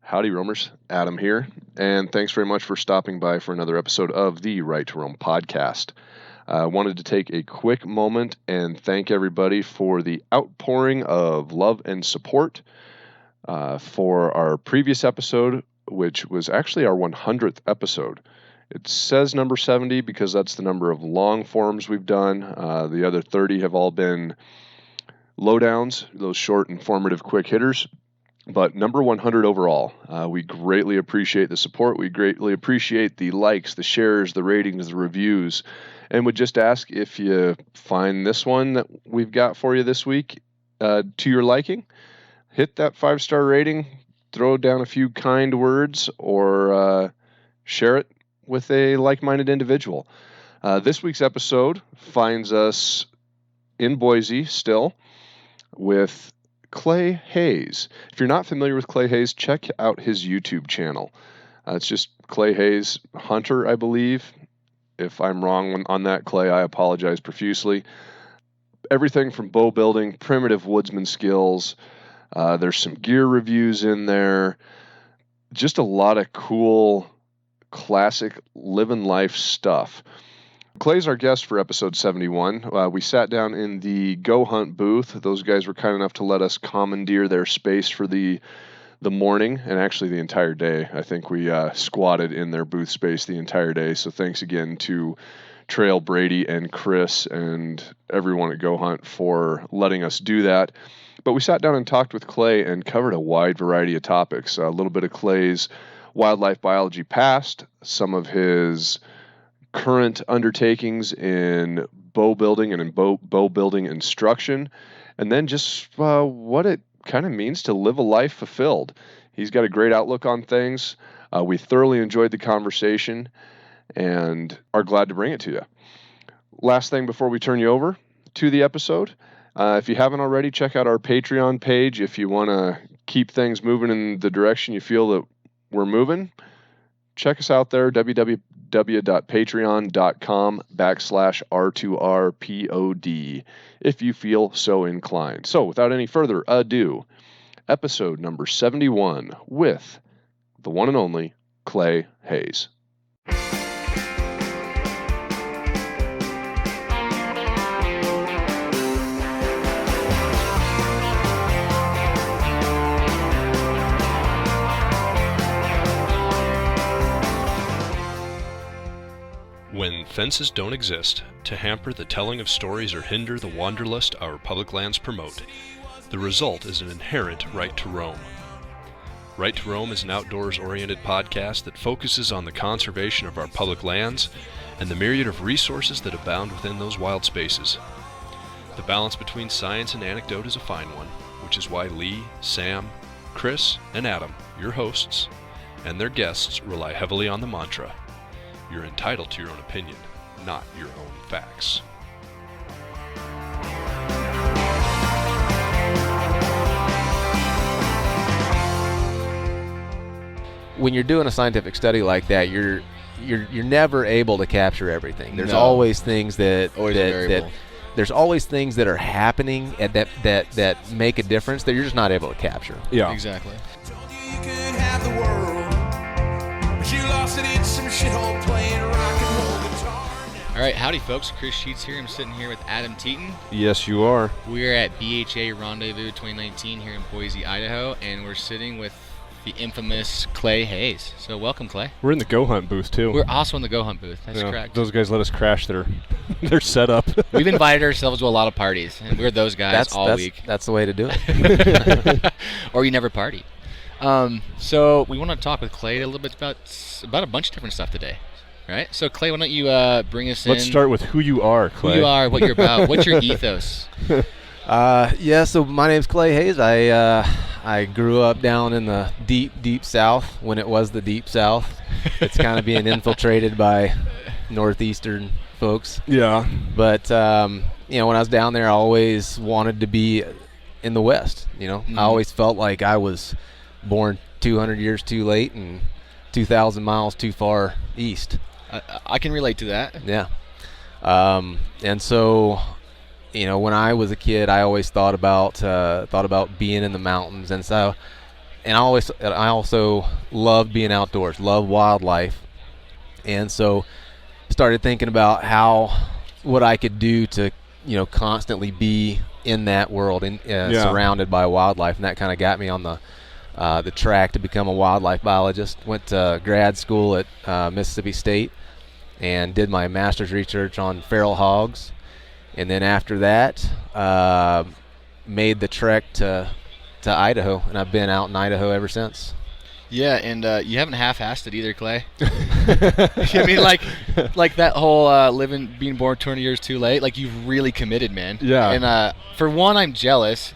Howdy, roamers. Adam here, and thanks very much for stopping by for another episode of the Right to Roam podcast. I wanted to take a quick moment and thank everybody for the outpouring of love and support for our previous episode, which was actually our 100th episode. It says number 70 because that's the number of long forms we've done. The other 30 have all been lowdowns, those short, informative, quick hitters. But number 100 overall, we greatly appreciate the support. We greatly appreciate the likes, the shares, the ratings, the reviews, and would just ask if you find this one that we've got for you this week to your liking, hit that 5-star rating, throw down a few kind words, or share it with a like-minded individual. This week's episode finds us in Boise still with Clay Hayes. If you're not familiar with Clay Hayes, check out his YouTube channel. It's just Clay Hayes Hunter, I believe. If I'm wrong on that, Clay, I apologize profusely. Everything from bow building, primitive woodsman skills. There's some gear reviews in there. Just a lot of cool, classic living life stuff. Clay's our guest for episode 71. We sat down in the Go Hunt booth. Those guys were kind enough to let us commandeer their space for the morning and actually the entire day. I think we squatted in their booth space the entire day. So thanks again to Trail, Brady, and Chris and everyone at Go Hunt for letting us do that. But we sat down and talked with Clay and covered a wide variety of topics. A little bit of Clay's wildlife biology past, some of his current undertakings in bow building and in bow building instruction, and then just what it kind of means to live a life fulfilled. He's got a great outlook on things. We thoroughly enjoyed the conversation and are glad to bring it to you. Last thing before we turn you over to the episode, if you haven't already, check out our Patreon page if you want to keep things moving in the direction you feel that we're moving. Check us out there, www.patreon.com/R2RPOD, if you feel so inclined. So, without any further ado, episode number 71 with the one and only Clay Hayes. When fences don't exist to hamper the telling of stories or hinder the wanderlust our public lands promote, the result is an inherent right to roam. Right to Roam is an outdoors-oriented podcast that focuses on the conservation of our public lands and the myriad of resources that abound within those wild spaces. The balance between science and anecdote is a fine one, which is why Lee, Sam, Chris, and Adam, your hosts, and their guests rely heavily on the mantra: you're entitled to your own opinion, not your own facts. When you're doing a scientific study like that, you're never able to capture everything. There's always things that there's always things that are happening and that make a difference that you're just not able to capture. Yeah, exactly. You could have the world, but you lost it in some shithole playing rock and roll guitar. All right, howdy, folks. Chris Sheets here. I'm sitting here with Adam Teaton. Yes, you are. We're at BHA Rendezvous 2019 here in Boise, Idaho, and we're sitting with the infamous Clay Hayes. So welcome, Clay. we're in the Go Hunt booth too. We're also in the Go Hunt booth. That's Yeah, correct. Those guys let us crash their setup. We've invited ourselves to a lot of parties, and we're those guys all week. That's the way to do it. Or you never party. So we want to talk with Clay a little bit about a bunch of different stuff today. Right? So Clay, why don't you bring us in? Let's start with who you are, Clay. Who you are, what you're about, what's your ethos? So my name's Clay Hayes. I grew up down in the deep South when it was the deep South. It's kind of being infiltrated by northeastern folks. Yeah. But when I was down there, I always wanted to be in the West. I always felt like I was born 200 years too late and 2,000 miles too far east. I can relate to that. Yeah. And so, when I was a kid, I always thought about being in the mountains. And so I also love being outdoors, love wildlife, and so started thinking about what I could do to, constantly be in that world and surrounded by wildlife, and that kind of got me on the track to become a wildlife biologist. Went to grad school at Mississippi State and did my master's research on feral hogs, and then after that made the trek to Idaho, and I've been out in Idaho ever since. Yeah, and you haven't half-assed it either, Clay. I mean, like that whole being born 20 years too late. Like, you've really committed, man. Yeah. And for one, I'm jealous.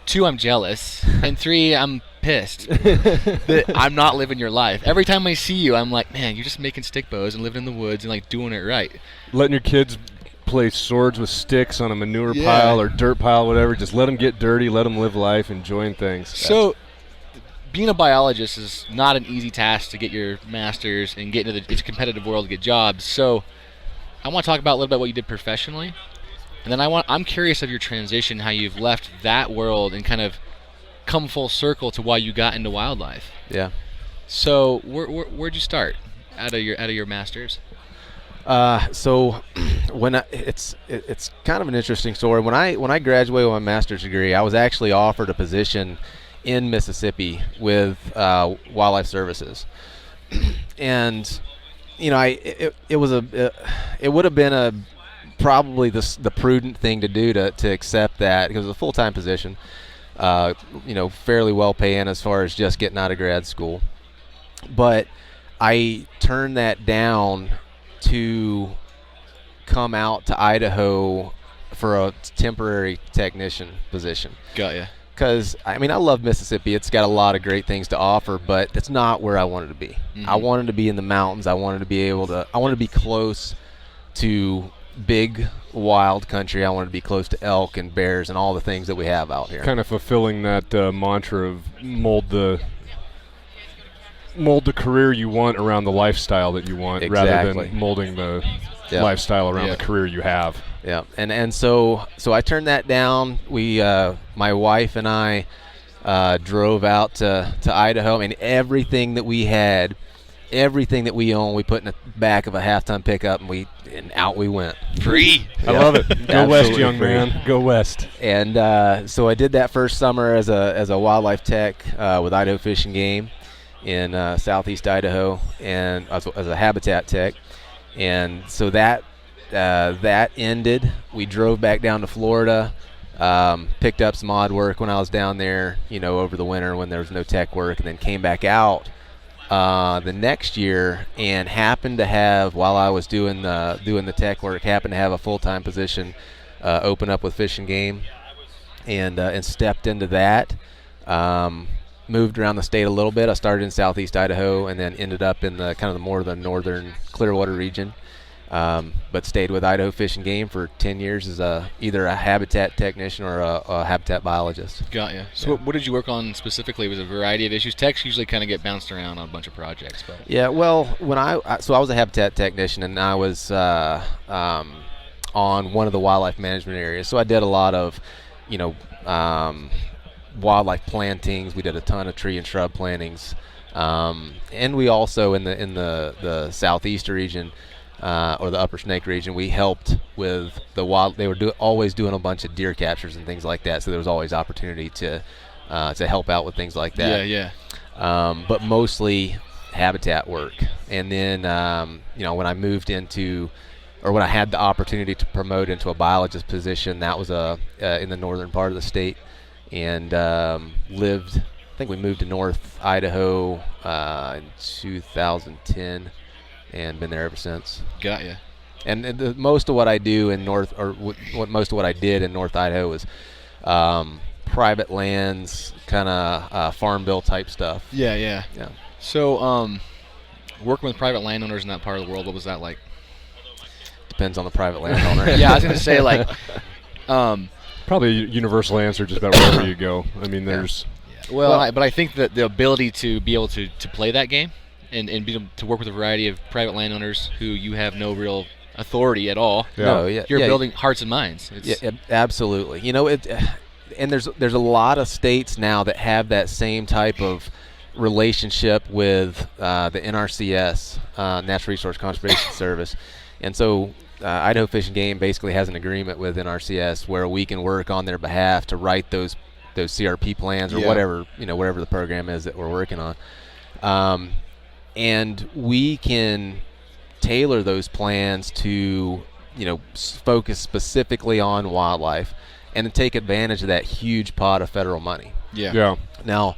2, I'm jealous. And 3, I'm pissed that I'm not living your life. Every time I see you, I'm like, man, you're just making stick bows and living in the woods and like doing it right. Letting your kids play swords with sticks on a manure pile or dirt pile, whatever. Just let them get dirty, let them live life, enjoying things. So being a biologist is not an easy task to get your master's and get into it's a competitive world to get jobs. So I want to talk about a little bit what you did professionally, and then I'm curious of your transition, how you've left that world and kind of come full circle to why you got into wildlife. Yeah. So where'd you start out of your master's? So it's kind of an interesting story. When I graduated with my master's degree, I was actually offered a position in Mississippi with Wildlife Services, and it would have been probably the prudent thing to do to accept that, because it was a full-time position, fairly well paying as far as just getting out of grad school. But I turned that down to come out to Idaho for a temporary technician position. Got ya. Because, I love Mississippi. It's got a lot of great things to offer, but it's not where I wanted to be. Mm-hmm. I wanted to be in the mountains. I wanted to be close to big, wild country. I wanted to be close to elk and bears and all the things that we have out here. Kind of fulfilling that mantra of mold the career you want around the lifestyle that you want, rather than molding the lifestyle around the career you have. Yeah, and so I turned that down. We, my wife and I, drove out to Idaho. Everything that we had, everything that we own, we put in the back of a half-ton pickup, and out we went. Free. I love it. Go west, young man. Go west. And so I did that first summer as a wildlife tech with Idaho Fish and Game in southeast Idaho, and as a habitat tech. And so that ended. We drove back down to Florida, picked up some odd work when I was down there, over the winter when there was no tech work, and then came back out the next year, and happened to have, while I was doing the tech work, happened to have a full-time position open up with Fish and Game, and stepped into that. Moved around the state a little bit. I started in southeast Idaho and then ended up in the kind of the northern Clearwater region, but stayed with Idaho Fish and Game for 10 years as either a habitat technixon or a habitat biologist. Got you. So what did you work on specifically? Was it a variety of issues? Techs usually kind of get bounced around on a bunch of projects. But yeah, well, when I was a habitat technician, and I was on one of the wildlife management areas. So I did a lot of, wildlife plantings. We did a ton of tree and shrub plantings, and we also in the southeast region, or the Upper Snake region, we helped with the wild. They were always doing a bunch of deer captures and things like that. So there was always opportunity to help out with things like that. Yeah. But mostly habitat work. And then when I moved into, or when I had the opportunity to promote into a biologist position, that was in the northern part of the state. And lived, I think we moved to North Idaho in 2010, and been there ever since. Got you. And most of what I do in most of what I did in North Idaho was private lands, kind of farm bill type stuff. Yeah. So, working with private landowners in that part of the world, what was that like? Depends on the private landowner. Yeah, I was gonna say probably a universal answer just about wherever you go. There's. Yeah. Well, but I think that the ability to be able to play that game and be able to work with a variety of private landowners who you have no real authority at all. Yeah. No, yeah, you're building hearts and minds. Yeah, absolutely. and there's a lot of states now that have that same type of relationship with the NRCS, Natural Resource Conservation Service, and so Idaho Fish and Game basically has an agreement with NRCS where we can work on their behalf to write those CRP plans or whatever the program is that we're working on, and we can tailor those plans to focus specifically on wildlife and to take advantage of that huge pot of federal money. Yeah. Now,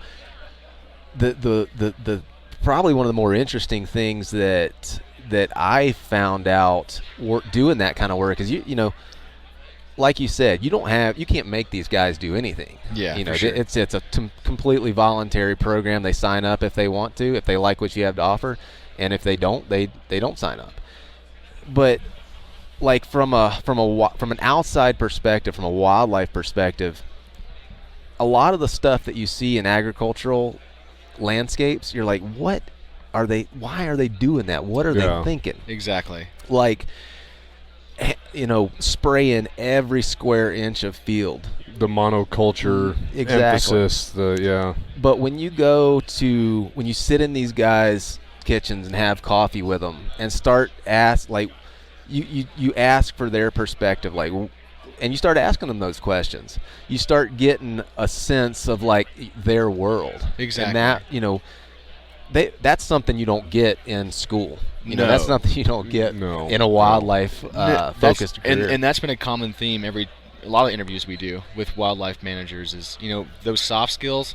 the probably one of the more interesting things that I found out doing that kind of work is like you said, you can't make these guys do anything. Yeah, for sure. It's a completely voluntary program. They sign up if they want to, if they like what you have to offer, and if they don't, they don't sign up. But like from an outside perspective, from a wildlife perspective, a lot of the stuff that you see in agricultural landscapes, you're like, what are they? Why are they doing that? What are they thinking? Exactly. Like, spraying every square inch of field. The monoculture emphasis. But when you sit in these guys' kitchens and have coffee with them and start you ask for their perspective, and you start asking them those questions, you start getting a sense of their world. Exactly. And that that's something you don't get in school. That's something you don't get in a wildlife focused career. And that's been a common theme a lot of interviews we do with wildlife managers is those soft skills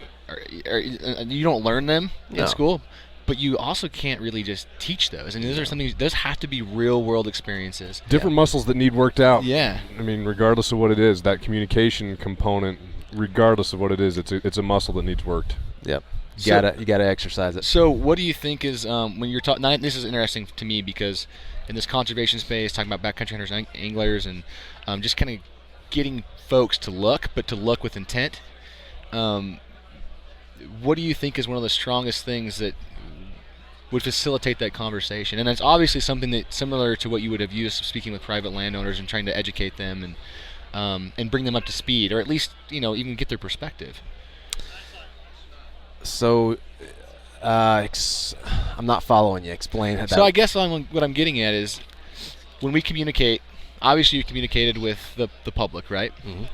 you don't learn them in school, but you also can't really just teach those. And those have to be real world experiences. Different muscles that need worked out. Yeah. I mean, regardless of what it is, that communication component, regardless of what it is, it's a muscle that needs worked. Yep. You gotta exercise it. So what do you think is when you're talking? This is interesting to me because in this conservation space, talking about backcountry hunters and anglers, and just kind of getting folks to look with intent. What do you think is one of the strongest things that would facilitate that conversation? And it's obviously something that similar to what you would have used speaking with private landowners and trying to educate them and bring them up to speed, or at least even get their perspective. So, I'm not following you. Explain that. So I guess what I'm getting at is when we communicate, obviously you communicated with the public, right? Mm-hmm.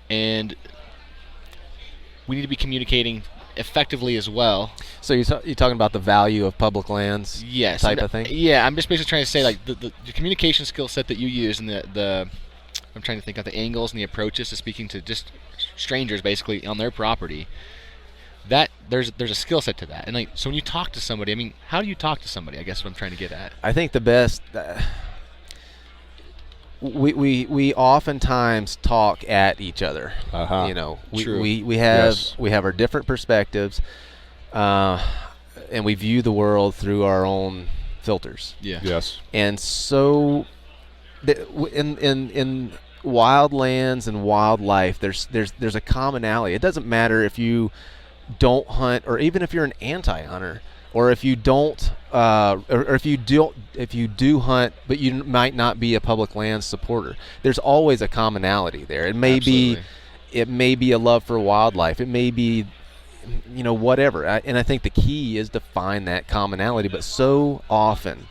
And we need to be communicating effectively as well. So you're talking about the value of public lands, type of thing? Yeah, I'm just basically trying to say the communication skill set that you use and I'm trying to think of the angles and the approaches to speaking to just strangers basically on their property. That there's a skill set to that, and so when you talk to somebody, I mean, how do you talk to somebody? I guess what I'm trying to get at. I think the best. We oftentimes talk at each other. True. We have our different perspectives, and we view the world through our own filters. Yeah. Yes. And so, in wildlands and wildlife, there's a commonality. It doesn't matter if you don't hunt, or even if you're an anti-hunter, or if you don't, or if you do hunt, but you might not be a public lands supporter. There's always a commonality there. It may be a love for wildlife. It may be, whatever. And I think the key is to find that commonality. But so often,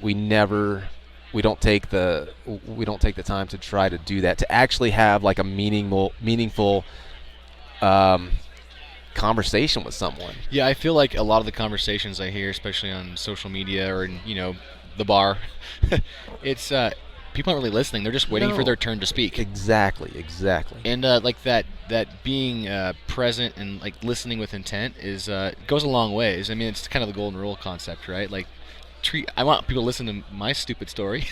we don't take the time to try to do that, to actually have a meaningful conversation with someone. Yeah, I feel like a lot of the conversations I hear, especially on social media or in the bar, it's people aren't really listening. They're just waiting for their turn to speak. Exactly. And that being present and listening with intent is goes a long ways. I mean, it's kind of the golden rule concept, right? I want people to listen to my stupid story.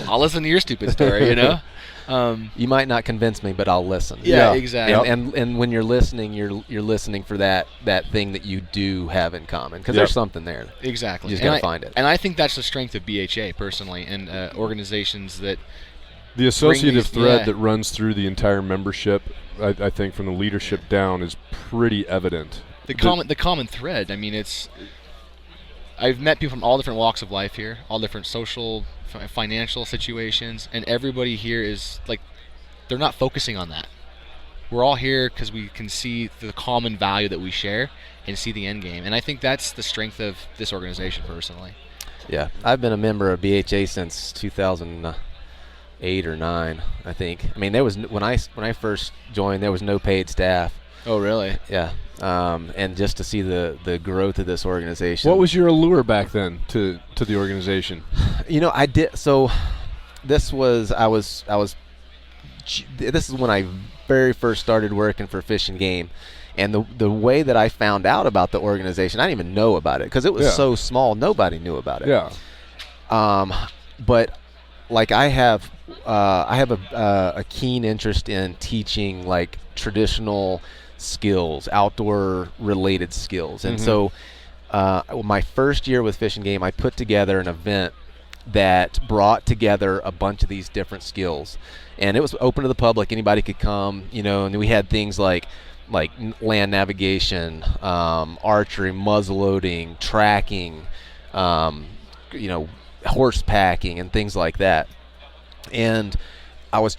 I'll listen to your stupid story, You might not convince me, but I'll listen. Yeah. Exactly. And when you're listening, you're listening for that thing that you do have in common, because there's something there. Exactly. You just gotta find it. And I think that's the strength of BHA personally, and organizations that the associative thread that runs through the entire membership, I think, from the leadership down, is pretty evident. The common thread. I mean, I've met people from all different walks of life here, all different social, financial situations, and everybody here is they're not focusing on that. we're all here because we can see the common value that we share and see the end game. And I think that's the strength of this organization personally. Yeah, I've been a member of BHA since 2008 or 9, I think. I mean, there was when I first joined, there was no paid staff. Oh, really? Yeah, and just to see the growth of this organization. What was your allure back then to the organization? I did. So this is when I very first started working for Fish and Game. And the way that I found out about the organization, I didn't even know about it because it was so small. Nobody knew about it. Yeah. But like I have a keen interest in teaching like traditional skills, outdoor related skills. And so my first year with Fish and Game, I put together an event that brought together a bunch of these different skills. And it was open to the public. Anybody could come, and we had things like land navigation, archery, muzzleloading, tracking, horse packing, and things like that. And I was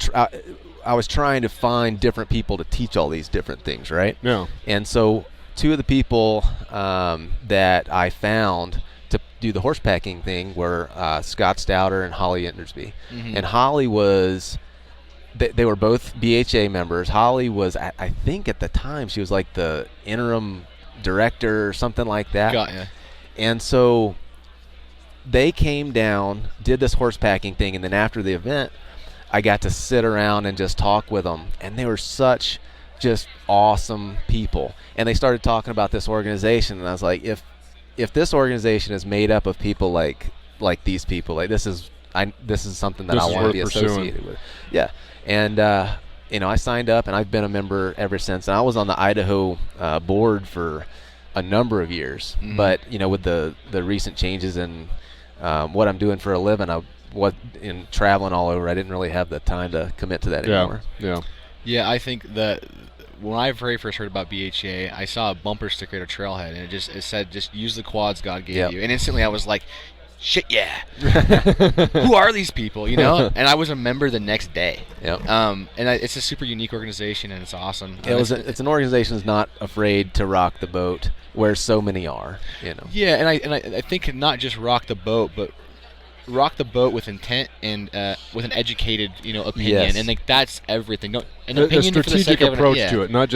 trying to find different people to teach all these different things, right? Yeah. And so 2 of the people that I found to do the horse packing thing were Scott Stouter and Holly Endersby. And Holly was. They were both BHA members. Holly was, I think at the time, she was like the interim director or something like that. Got ya. And so they came down, did this horse packing thing, and then after the event, I got to sit around and just talk with them. And they were such just awesome people. And they started talking about this organization, and I was like, if this organization is made up of people like these people, like this is something that I want to be associated with. Yeah. And, I signed up, and I've been a member ever since. And I was on the Idaho board for a number of years. But, with the recent changes in what I'm doing for a living, in traveling all over, I didn't really have the time to commit to that anymore. Yeah, I think that when I very first heard about BHA, I saw a bumper sticker at a trailhead, and it said, just use the quads God gave you. And instantly I was like, shit, yeah. Who are these people, And I was a member the next day. It's a super unique organization, and it's awesome. It's an organization that's not afraid to rock the boat where so many are, Yeah, and I think not just rock the boat, but rock the boat with intent and with an educated, opinion. Yes. And that's everything. No, an a opinion strategic for the approach sake of to it, not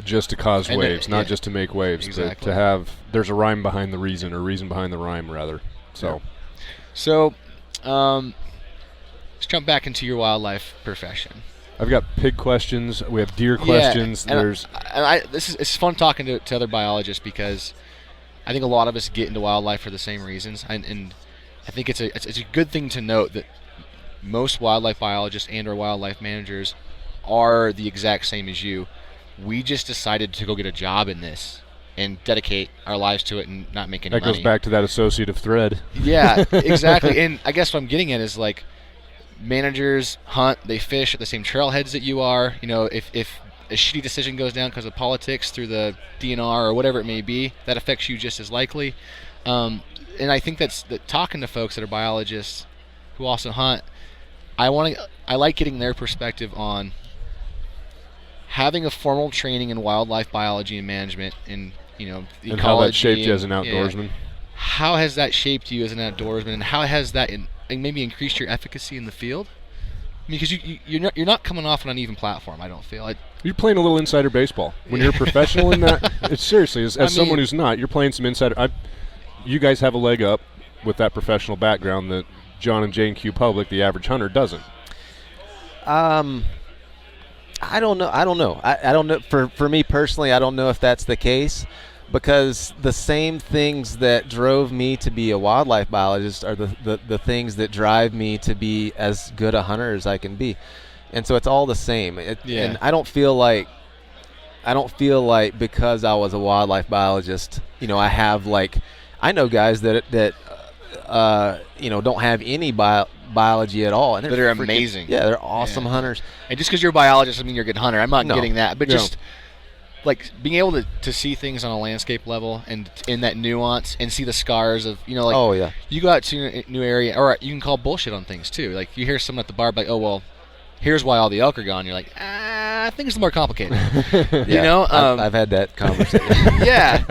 just to cause waves, not just to make waves, but to have there's a rhyme behind the reason, or reason behind the rhyme, rather. So, let's jump back into your wildlife profession. I've got pig questions. We have deer questions. It's fun talking to other biologists because I think a lot of us get into wildlife for the same reasons, and I think it's a good thing to note that most wildlife biologists and/or wildlife managers are the exact same as you. We just decided to go get a job in this and dedicate our lives to it and not make any money. That goes back to that associative thread. Yeah, exactly. And I guess what I'm getting at is like managers hunt, they fish at the same trailheads that you are. If a shitty decision goes down because of politics through the DNR or whatever it may be, that affects you just as likely. And I think that talking to folks that are biologists who also hunt, I like getting their perspective on having a formal training in wildlife biology and management and ecology, and how that shaped you as an outdoorsman. How has that shaped you as an outdoorsman, and how has that maybe increased your efficacy in the field? Because you're not coming off an uneven platform. I don't feel you're playing a little insider baseball when you're a professional in that. It's seriously, as someone who's not, you're playing some insider. You guys have a leg up with that professional background that John and Jane Q. Public, the average hunter, doesn't. I don't know. I don't know. For me personally, I don't know if that's the case, because the same things that drove me to be a wildlife biologist are the things that drive me to be as good a hunter as I can be, and so it's all the same. And I don't feel like because I was a wildlife biologist, I know guys that don't have any biology at all, and they're amazing. Yeah, they're awesome hunters. And just because you're a biologist doesn't mean you're a good hunter. I'm not getting that, but just like being able to see things on a landscape level and in that nuance and see the scars of you go out to a new area, or you can call bullshit on things too. Like you hear someone at the bar like, oh well, here's why all the elk are gone. You're like, I think it's more complicated. Yeah, You know, I've had that conversation. yeah,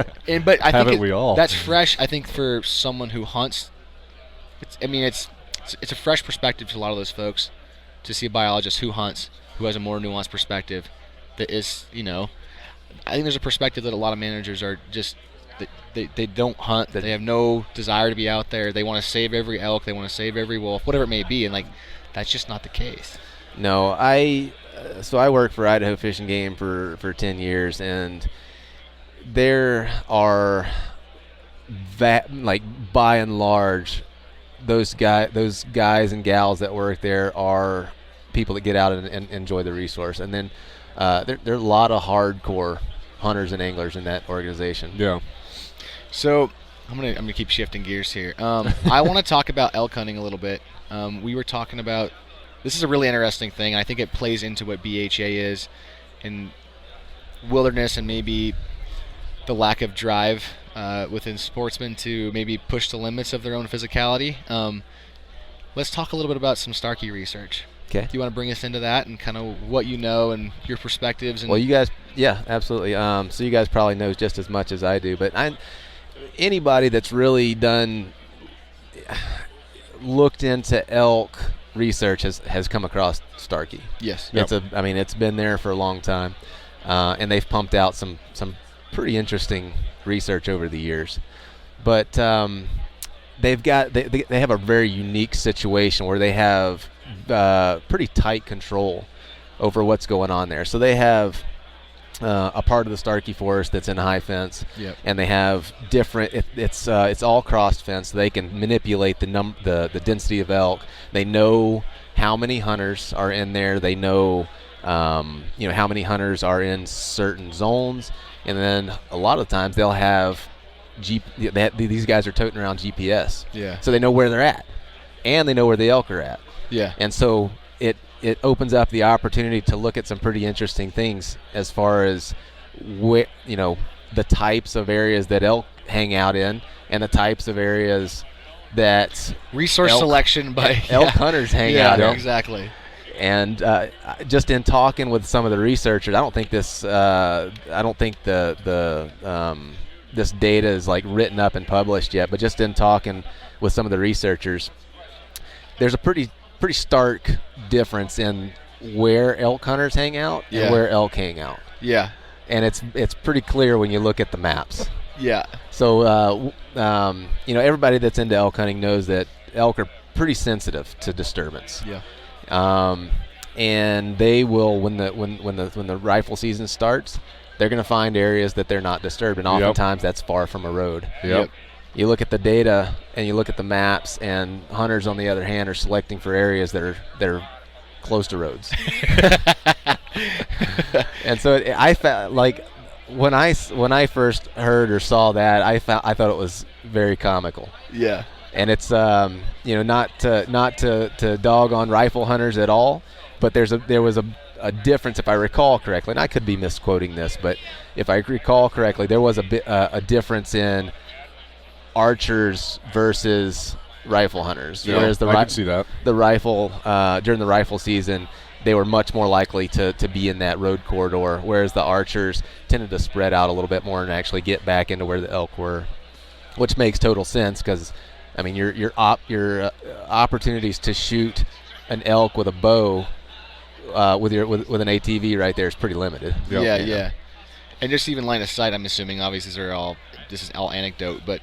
but I Haven't think we all? that's fresh. I think for someone who hunts, it's a fresh perspective to a lot of those folks to see a biologist who hunts, who has a more nuanced perspective. That is, I think there's a perspective that a lot of managers are just they don't hunt. They have no desire to be out there. They want to save every elk. They want to save every wolf, whatever it may be, and like that's just not the case. No, so I worked for Idaho Fish and Game for 10 years, and there are by and large, those guys and gals that work there are people that get out and enjoy the resource, and then there are a lot of hardcore hunters and anglers in that organization. Yeah. So I'm gonna keep shifting gears here. I want to talk about elk hunting a little bit. We were talking about this is a really interesting thing, and I think it plays into what BHA is in wilderness and maybe the lack of drive within sportsmen to maybe push the limits of their own physicality. Let's talk a little bit about some Starkey research. Okay. Do you want to bring us into that and kind of what you know and your perspectives? And well, you guys, yeah, absolutely. So you guys probably know just as much as I do, but anybody that's really looked into elk research has come across Starkey. Yes. Yep. It's been there for a long time, and they've pumped out some pretty interesting research over the years. But they have a very unique situation where they have pretty tight control over what's going on there. So they have a part of the Starkey forest that's in high fence, yep. and they have different. It's all crossed fence. So they can manipulate the density of elk. They know how many hunters are in there. They know how many hunters are in certain zones, and then a lot of times they'll have these guys are toting around GPS. Yeah. So they know where they're at, and they know where the elk are at. Yeah. And so it opens up the opportunity to look at some pretty interesting things as far as the types of areas that elk hang out in and the types of areas that resource selection by elk hunters hang out in. Exactly. And just in talking with some of the researchers, I don't think this data is like written up and published yet, but just in talking with some of the researchers, there's a pretty stark difference in where elk hunters hang out and where elk hang out. Yeah. And it's pretty clear when you look at the maps. Yeah. So everybody that's into elk hunting knows that elk are pretty sensitive to disturbance. Yeah. And they will when the rifle season starts, they're going to find areas that they're not disturbed, and oftentimes that's far from a road. Yep. You look at the data and you look at the maps, and hunters, on the other hand, are selecting for areas that are close to roads. And so I felt like when I first heard or saw that, I thought it was very comical. Yeah. And it's not to dog on rifle hunters at all, but there was a difference, if I recall correctly, and I could be misquoting this, but if I recall correctly, there was a difference in archers versus rifle hunters. Yeah, whereas I can see that. The rifle during the rifle season, they were much more likely to be in that road corridor, whereas the archers tended to spread out a little bit more and actually get back into where the elk were, which makes total sense because, your opportunities to shoot an elk with a bow with an ATV right there is pretty limited. Yep. Yeah. And just even line of sight, I'm assuming, obviously this is all anecdote, but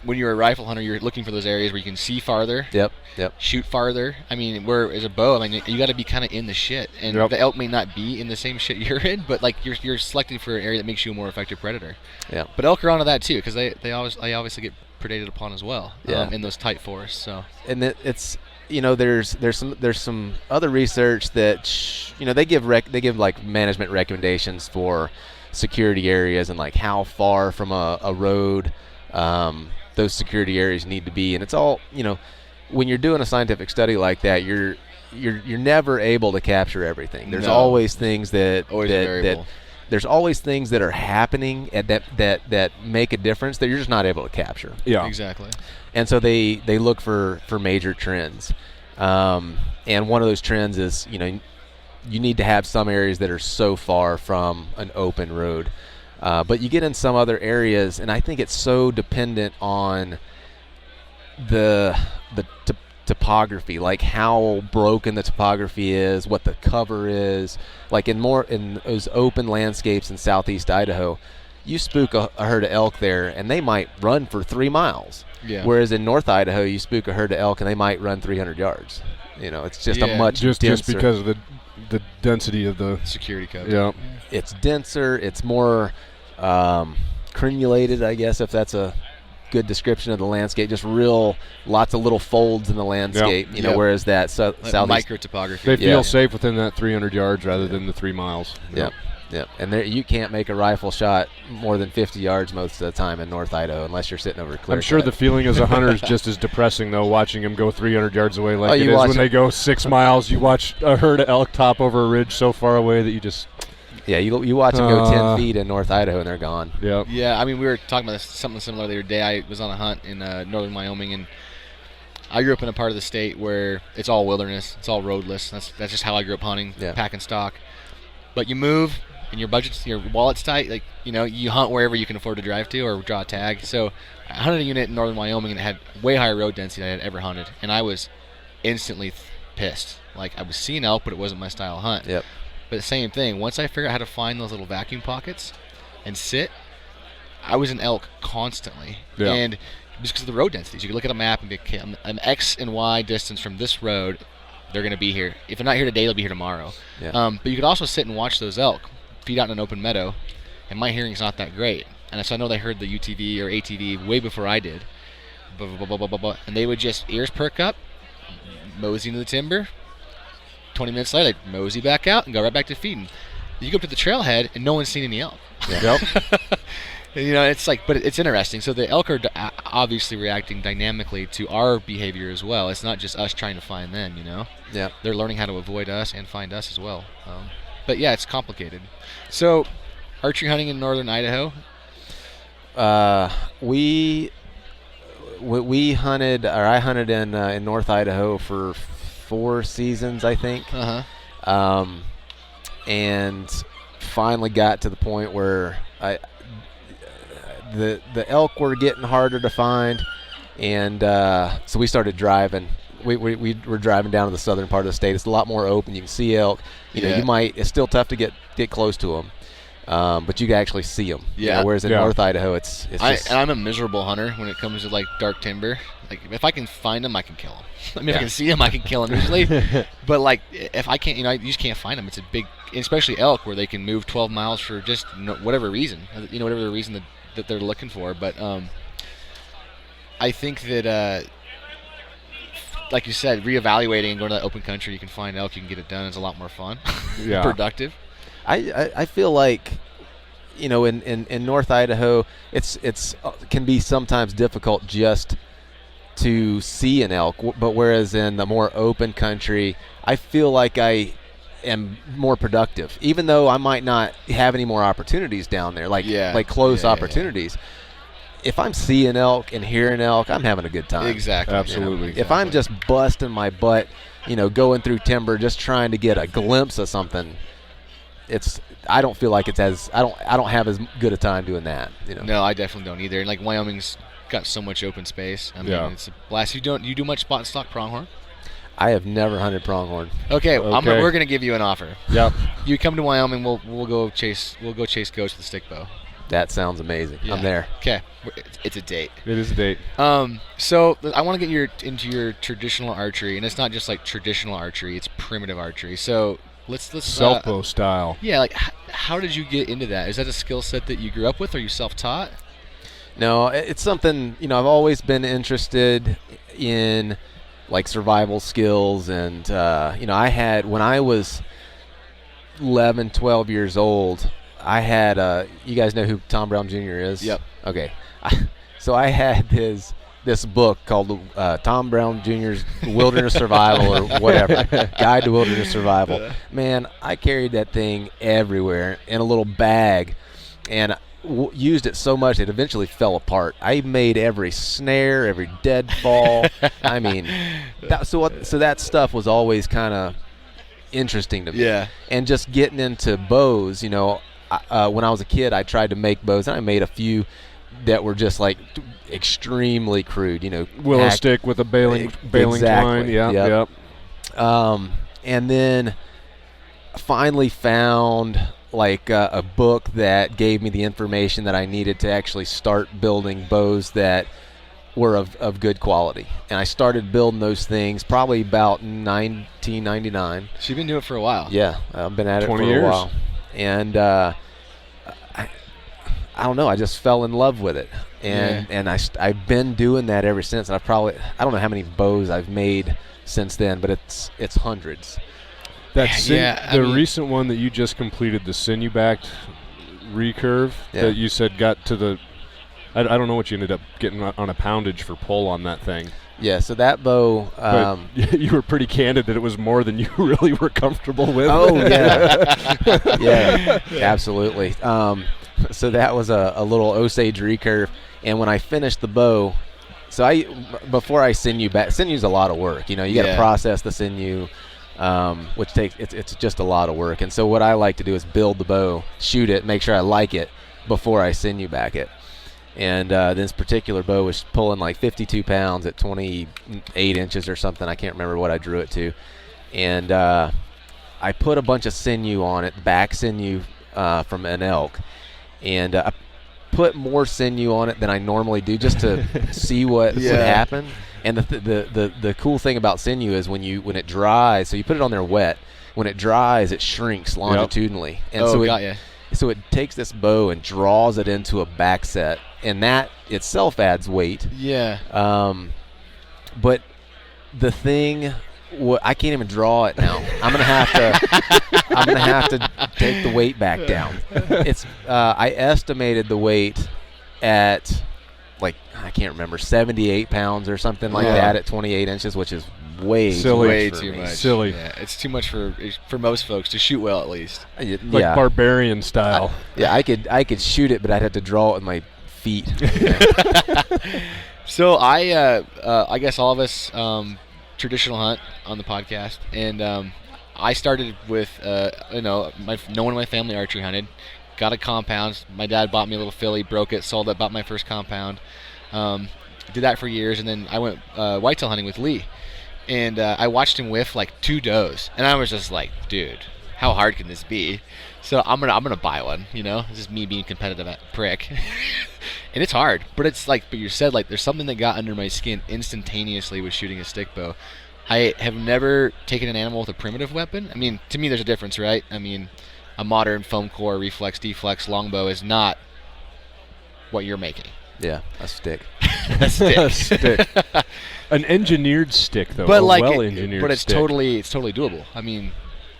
when you're a rifle hunter, you're looking for those areas where you can see farther. Yep. Shoot farther. Where as a bow, you got to be kind of in the shit, and the elk may not be in the same shit you're in, but like you're selecting for an area that makes you a more effective predator. Yeah. But elk are onto that too, because they obviously get predated upon as well. In those tight forests. So. And it's there's some other research that they give like management recommendations for security areas and like how far from a road those security areas need to be, and it's all when you're doing a scientific study like that, you're never able to capture everything. There's always things that there's always things that are happening that make a difference that you're just not able to capture. Yeah, exactly. And so they look for major trends, and one of those trends is you need to have some areas that are so far from an open road. But you get in some other areas, and I think it's so dependent on the topography, like how broken the topography is, what the cover is. Like in those open landscapes in southeast Idaho, you spook a herd of elk there, and they might run for 3 miles. Yeah. Whereas in North Idaho, you spook a herd of elk, and they might run 300 yards. It's just a much just denser. Because of the density of the security cover. Yeah. It's denser. It's more crenulated, I guess, if that's a good description of the landscape. Just lots of little folds in the landscape. Whereas that southeast micro topography. They feel safe within that 300 yards rather than the 3 miles. Yep. And there, you can't make a rifle shot more than 50 yards most of the time in North Idaho unless you're sitting over a clear I'm sure cut. the feeling as a hunter is just as depressing, though, watching them go 300 yards away like it is when they go 6 miles. You watch a herd of elk top over a ridge so far away that you just... Yeah, you watch them go 10 feet in North Idaho and they're gone. Yep. Yeah, I mean, we were talking about something similar the other day. I was on a hunt in northern Wyoming, and I grew up in a part of the state where it's all wilderness. It's all roadless. That's just how I grew up hunting, packing stock. But you move, and your wallet's tight. Like, you hunt wherever you can afford to drive to or draw a tag. So I hunted a unit in northern Wyoming, and it had way higher road density than I had ever hunted. And I was instantly pissed. Like, I was seeing elk, but it wasn't my style of hunt. Yep. But the same thing, once I figured out how to find those little vacuum pockets and sit, I was in elk constantly. Yeah. And just because of the road densities, you could look at a map and be, okay, I'm X and Y distance from this road, they're going to be here. If they're not here today, they'll be here tomorrow. Yeah. But you could also sit and watch those elk feed out in an open meadow, and my hearing's not that great. And so I know they heard the UTV or ATV way before I did. And they would just ears perk up, mosey into the timber. 20 minutes later, they'd mosey back out and go right back to feeding. You go up to the trailhead, and no one's seen any elk. Yep. It's like, but it's interesting. So the elk are obviously reacting dynamically to our behavior as well. It's not just us trying to find them, Yeah. They're learning how to avoid us and find us as well. But yeah, it's complicated. So, archery hunting in northern Idaho? We hunted, or I hunted in North Idaho for 4 seasons, I think. And finally got to the point where the elk were getting harder to find, and so we started driving. We were driving down to the southern part of the state. It's a lot more open. You can see elk. It's still tough to get close to them. But you can actually see them. Yeah. Whereas in North Idaho, it's just... I'm a miserable hunter when it comes to, like, dark timber. Like, if I can find them, I can kill them. I mean, if I can see them, I can kill them usually. But, like, if I can't, you just can't find them. It's a big, especially elk, where they can move 12 miles for just whatever reason. Whatever the reason that they're looking for. But I think that, like you said, reevaluating and going to that open country, you can find elk, you can get it done. It's a lot more fun. Yeah. Productive. I feel like, in North Idaho, it's can be sometimes difficult just to see an elk, but whereas in the more open country, I feel like I am more productive, even though I might not have any more opportunities down there, like close opportunities. If I'm seeing elk and hearing elk, I'm having a good time. Exactly. Absolutely. If I'm just busting my butt, going through timber, just trying to get a glimpse of something, I don't feel like it's as I don't have as good a time doing that. No, I definitely don't either. And like Wyoming's got so much open space. I mean, it's a blast. You do much spot and stock pronghorn? I have never hunted pronghorn. Okay. We're gonna give you an offer. Yep. You come to Wyoming, we'll go chase goats with a stick bow. That sounds amazing. Yeah. I'm there. Okay, it's a date. It is a date. So I want to get into your traditional archery, and it's not just like traditional archery; it's primitive archery. So let's Self-bow style. Yeah, like how did you get into that? Is that a skill set that you grew up with, or are you self-taught? No, it's something, I've always been interested in, like, survival skills. And, I had, when I was 11, 12 years old, I had, you guys know who Tom Brown Jr. is? Yep. Okay. So I had this book called Tom Brown Jr.'s Wilderness Survival or whatever, Guide to Wilderness Survival. Man, I carried that thing everywhere in a little bag, and used it so much it eventually fell apart. I made every snare, every deadfall. I mean, so that stuff was always kind of interesting to me. Yeah. And just getting into bows, when I was a kid, I tried to make bows, and I made a few that were just like extremely crude. Willow stick with a baling twine. Yeah. Yep. And then finally found like a book that gave me the information that I needed to actually start building bows that were of good quality. And I started building those things probably about 1999. So you've been doing it for a while. Yeah, I've been at it 20 for years. a while. And I don't know, I just fell in love with it. And I've been doing that ever since. And I don't know how many bows I've made since then, but it's hundreds. The recent one that you just completed, the sinew-backed recurve that you said got to the I don't know what you ended up getting on a poundage for pull on that thing. Yeah, so that bow... but you were pretty candid that it was more than you really were comfortable with. Oh, yeah. Yeah, absolutely. So that was a little Osage recurve. And when I finished the bow... before I sinew back... Sinew's a lot of work. You got to process the sinew, which takes... It's just a lot of work. And so what I like to do is build the bow, shoot it, make sure I like it before I sinew back it. And this particular bow was pulling like 52 pounds at 28 inches or something. I can't remember what I drew it to. And I put a bunch of sinew on it, back sinew from an elk. And I put more sinew on it than I normally do just to see what would happen. And the cool thing about sinew is when it dries, so you put it on there wet, when it dries, it shrinks longitudinally. Yep. And so it takes this bow and draws it into a back set, and that itself adds weight. Yeah. But the thing, I can't even draw it now. I'm gonna have to take the weight back down. I estimated the weight at I can't remember 78 pounds or something like that at 28 inches, which is way too much. Silly. Yeah, it's too much for most folks to shoot well, at least. Like barbarian style. I could shoot it, but I'd have to draw it with my feet. So I guess all of us traditional hunt on the podcast, and I started with no one in my family archery hunted. Got a compound. My dad bought me a little filly, broke it, sold it, bought my first compound. Did that for years, and then I went whitetail hunting with Lee. And I watched him whiff like 2 does, and I was just like, dude, how hard can this be? So I'm gonna buy one. This is me being competitive at prick. And it's hard, but but you said there's something that got under my skin instantaneously with shooting a stick bow. I have never taken an animal with a primitive weapon. I mean, to me, there's a difference, right? I mean, a modern foam core, reflex, deflex longbow is not what you're making. Yeah, a stick. A stick. A stick. An engineered stick, though. But well-engineered but it's stick. totally doable. I mean,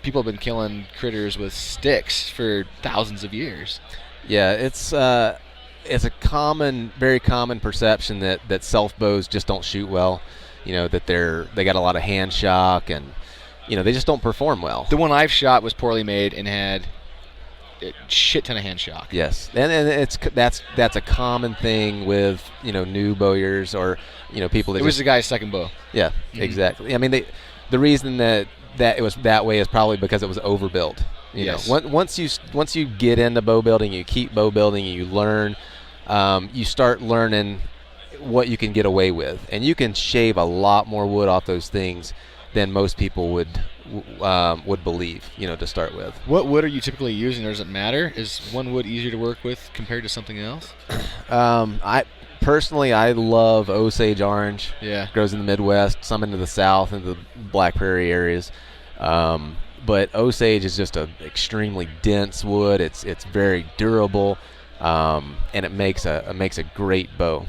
people have been killing critters with sticks for thousands of years. Yeah, it's a very common perception that self bows just don't shoot well. That they got a lot of hand shock and they just don't perform well. The one I've shot was poorly made and had a shit ton of hand shock. Yes, and that's a common thing with new bowyers or people that it was the guy's second bow. Yeah, exactly. I mean, the reason that it was that way is probably because it was overbuilt. Yes. Once you get into bow building, you keep bow building, and you learn. You start learning what you can get away with, and you can shave a lot more wood off those things than most people would believe, to start with. What wood are you typically using, or does it matter? Is one wood easier to work with compared to something else? I love Osage orange. Yeah. Grows in the Midwest, some into the South, into the Black Prairie areas. But Osage is just an extremely dense wood. It's very durable, and it makes a great bow.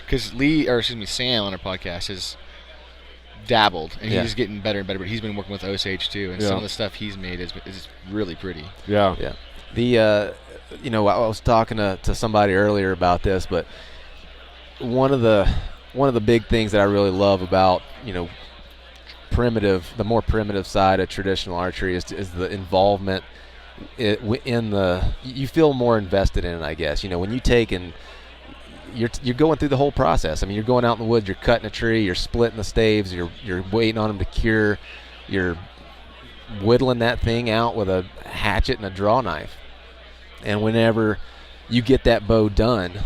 Because Sam on our podcast has dabbled, and he's getting better and better. But he's been working with Osage too, and some of the stuff he's made is really pretty. Yeah. Yeah. The I was talking to somebody earlier about this, but one of the big things that I really love about the more primitive side of traditional archery is the involvement you feel more invested in it, I guess. When you take and you're going through the whole process. I mean, you're going out in the woods, you're cutting a tree, you're splitting the staves, you're waiting on them to cure, you're whittling that thing out with a hatchet and a draw knife. And whenever you get that bow done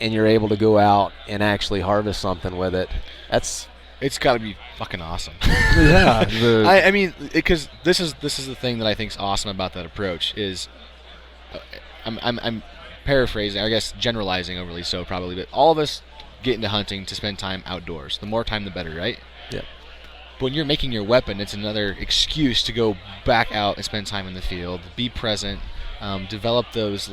and you're able to go out and actually harvest something with it, it's got to be fucking awesome. Yeah. I mean, because this is the thing that I think is awesome about that approach is, I'm paraphrasing, I guess generalizing overly so probably, but all of us get into hunting to spend time outdoors. The more time, the better, right? Yeah. But when you're making your weapon, it's another excuse to go back out and spend time in the field, be present, develop those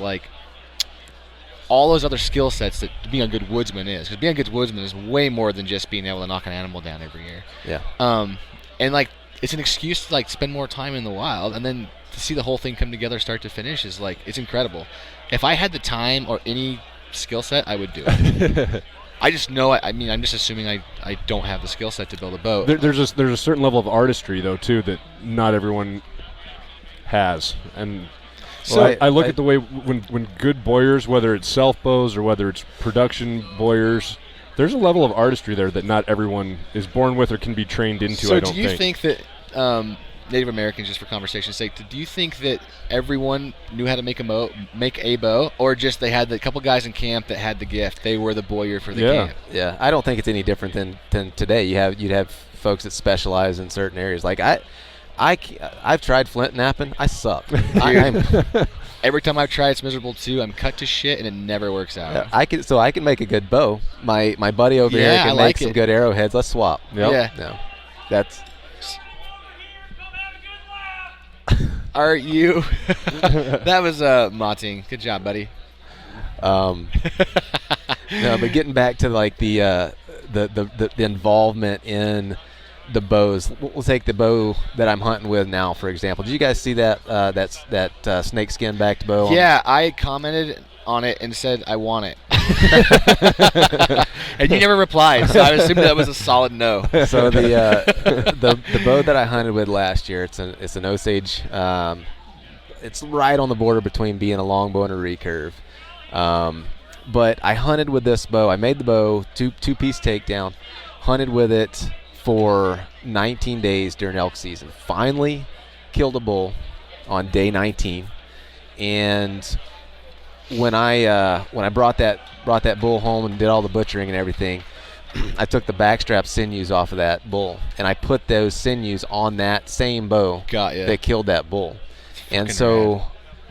all those other skill sets that being a good woodsman is. Because being a good woodsman is way more than just being able to knock an animal down every year. Yeah. And it's an excuse to spend more time in the wild, and then to see the whole thing come together start to finish is it's incredible. If I had the time or any skill set, I would do it. I just know. I'm just assuming I don't have the skill set to build a bow. There's a certain level of artistry though too that not everyone has, and so I look at the way when good bowyers, whether it's self bows or whether it's production bowyers, there's a level of artistry there that not everyone is born with or can be trained into. So I don't do you think that Native Americans, just for conversation's sake, do you think that everyone knew how to make a bow, or just they had the couple guys in camp that had the gift? They were the bowyer for the camp. Yeah, I don't think it's any different than today. You'd have folks that specialize in certain areas. I've tried flint knapping. I suck. Every time I've tried, it's miserable too. I'm cut to shit, and it never works out. Yeah, I can make a good bow. My buddy over here can make some good arrowheads. Let's swap. Yep. Yeah. No, that's. Are you? That was Martin. Good job, buddy. No, but getting back to the involvement in the bows. We'll take the bow that I'm hunting with now, for example. Did you guys see that snakeskin backed bow? Yeah, I commented on it and said I want it. And you never replied, so I assumed that was a solid no. So the bow that I hunted with last year, it's an Osage. It's right on the border between being a longbow and a recurve. But I hunted with this bow. I made the bow two-piece takedown. Hunted with it for 19 days during elk season. Finally killed a bull on day 19, and when I brought that bull home and did all the butchering and everything, I took the backstrap sinews off of that bull, and I put those sinews on that same bow that killed that bull. And so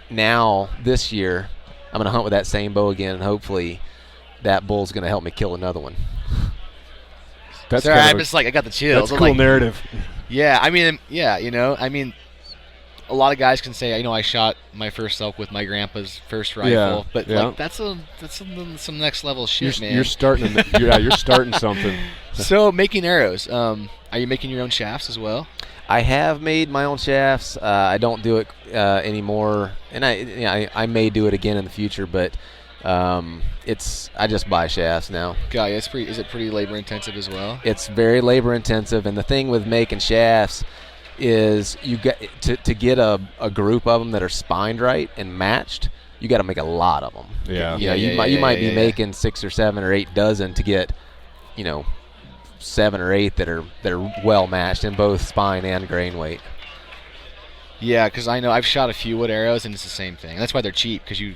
now this year I'm going to hunt with that same bow again, and hopefully that bull's going to help me kill another one. That's sorry, I'm just I got the chills. That's a cool narrative. Yeah, I mean, a lot of guys can say, I shot my first elk with my grandpa's first rifle, but that's some next level shit, man. You're starting. You're starting something. So making arrows, are you making your own shafts as well? I have made my own shafts. I don't do it anymore, and I may do it again in the future, but I just buy shafts now. Is it pretty labor intensive as well? It's very labor intensive, and the thing with making shafts is you get to get a group of them that are spined right and matched. You got to make a lot of them. Yeah. You might be making 6 or 7 or 8 dozen to get 7 or 8 that are well matched in both spine and grain weight. Yeah, because I know I've shot a few wood arrows and it's the same thing. That's why they're cheap, because you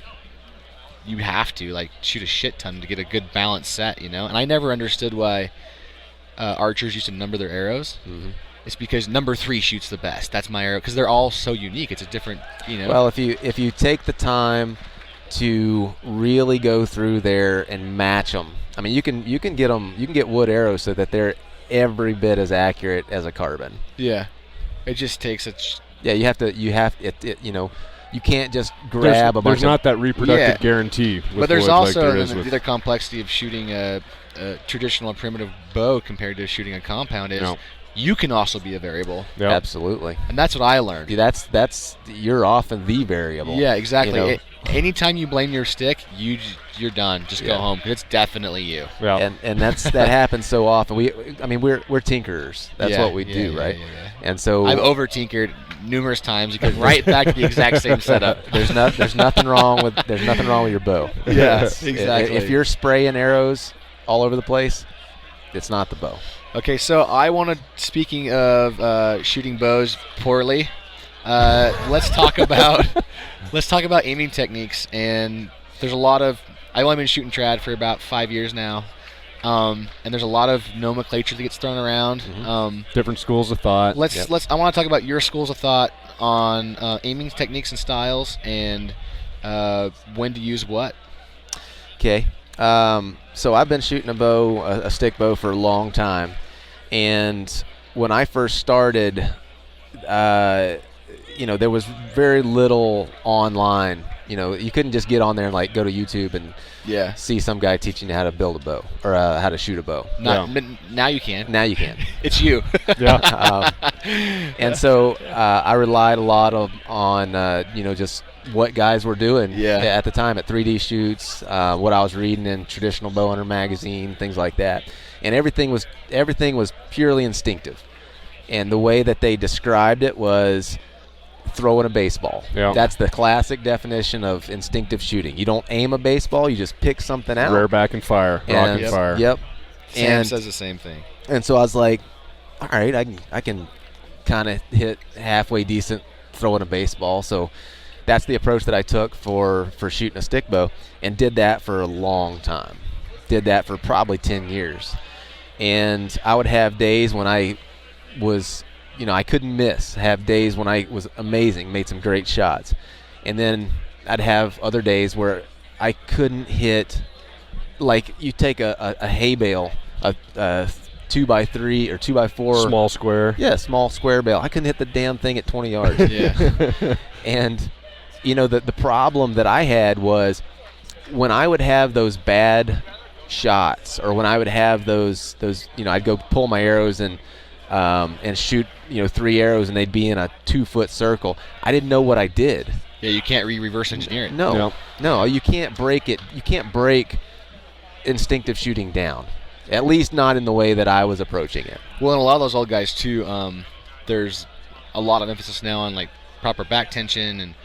have to shoot a shit ton to get a good balanced set, And I never understood why archers used to number their arrows. Mm-hmm. It's because number 3 shoots the best. That's my arrow, because they're all so unique. It's a different, Well, if you take the time to really go through there and match them, I mean, you can get wood arrows so that they're every bit as accurate as a carbon. Yeah, it just takes you can't just grab a bunch. There's not that reproductive guarantee. But there's also the other complexity of shooting a traditional and primitive bow compared to shooting a compound is. No. You can also be a variable. Yep. Absolutely. And that's what I learned. That's you're often the variable. Yeah, exactly. Anytime you blame your stick, you're done. Just go home, because it's definitely you. Yeah. And that happens so often. We're tinkerers. That's what we do, right? Yeah. And so I've over tinkered numerous times. You go right back to the exact same setup. There's nothing wrong with your bow. Yeah, exactly. If you're spraying arrows all over the place, it's not the bow. Okay, so I want to. Speaking of shooting bows poorly, let's talk about aiming techniques. And there's a lot of. I've only been shooting trad for about 5 years now, and there's a lot of nomenclature that gets thrown around. Different schools of thought. I want to talk about your schools of thought on aiming techniques and styles, and when to use what. Okay. So I've been shooting a stick bow for a long time. And when I first started, there was very little online. You couldn't just get on there and like go to YouTube and see some guy teaching you how to build a bow or how to shoot a bow. Now you can. Now you can. It's you. And so I relied a lot on just what guys were doing at the time at 3D shoots, what I was reading in traditional bow hunter magazine, things like that. And everything was purely instinctive. And the way that they described it was throwing a baseball. Yeah. That's the classic definition of instinctive shooting. You don't aim a baseball, you just pick something out. Rear back and fire, rock and fire. Yep. Sam says the same thing. And so I was like, all right, I can kind of hit halfway decent throwing a baseball. So that's the approach that I took for shooting a stick bow, and did that for a long time. Did that for probably 10 years. And I would have days when I was, I couldn't miss. Have days when I was amazing, made some great shots. And then I'd have other days where I couldn't hit, like you take a hay bale, a 2x3 or 2x4. Small square. Yeah, small square bale. I couldn't hit the damn thing at 20 yards. Yeah. And, the problem that I had was when I would have those bad shots, or when I would have those I'd go pull my arrows and shoot 3 arrows and they'd be in a 2-foot circle. I didn't know what I did. Yeah, you can't reverse engineer it. No, you can't break it. You can't break instinctive shooting down, at least not in the way that I was approaching it. Well, and a lot of those old guys too, there's a lot of emphasis now on like proper back tension and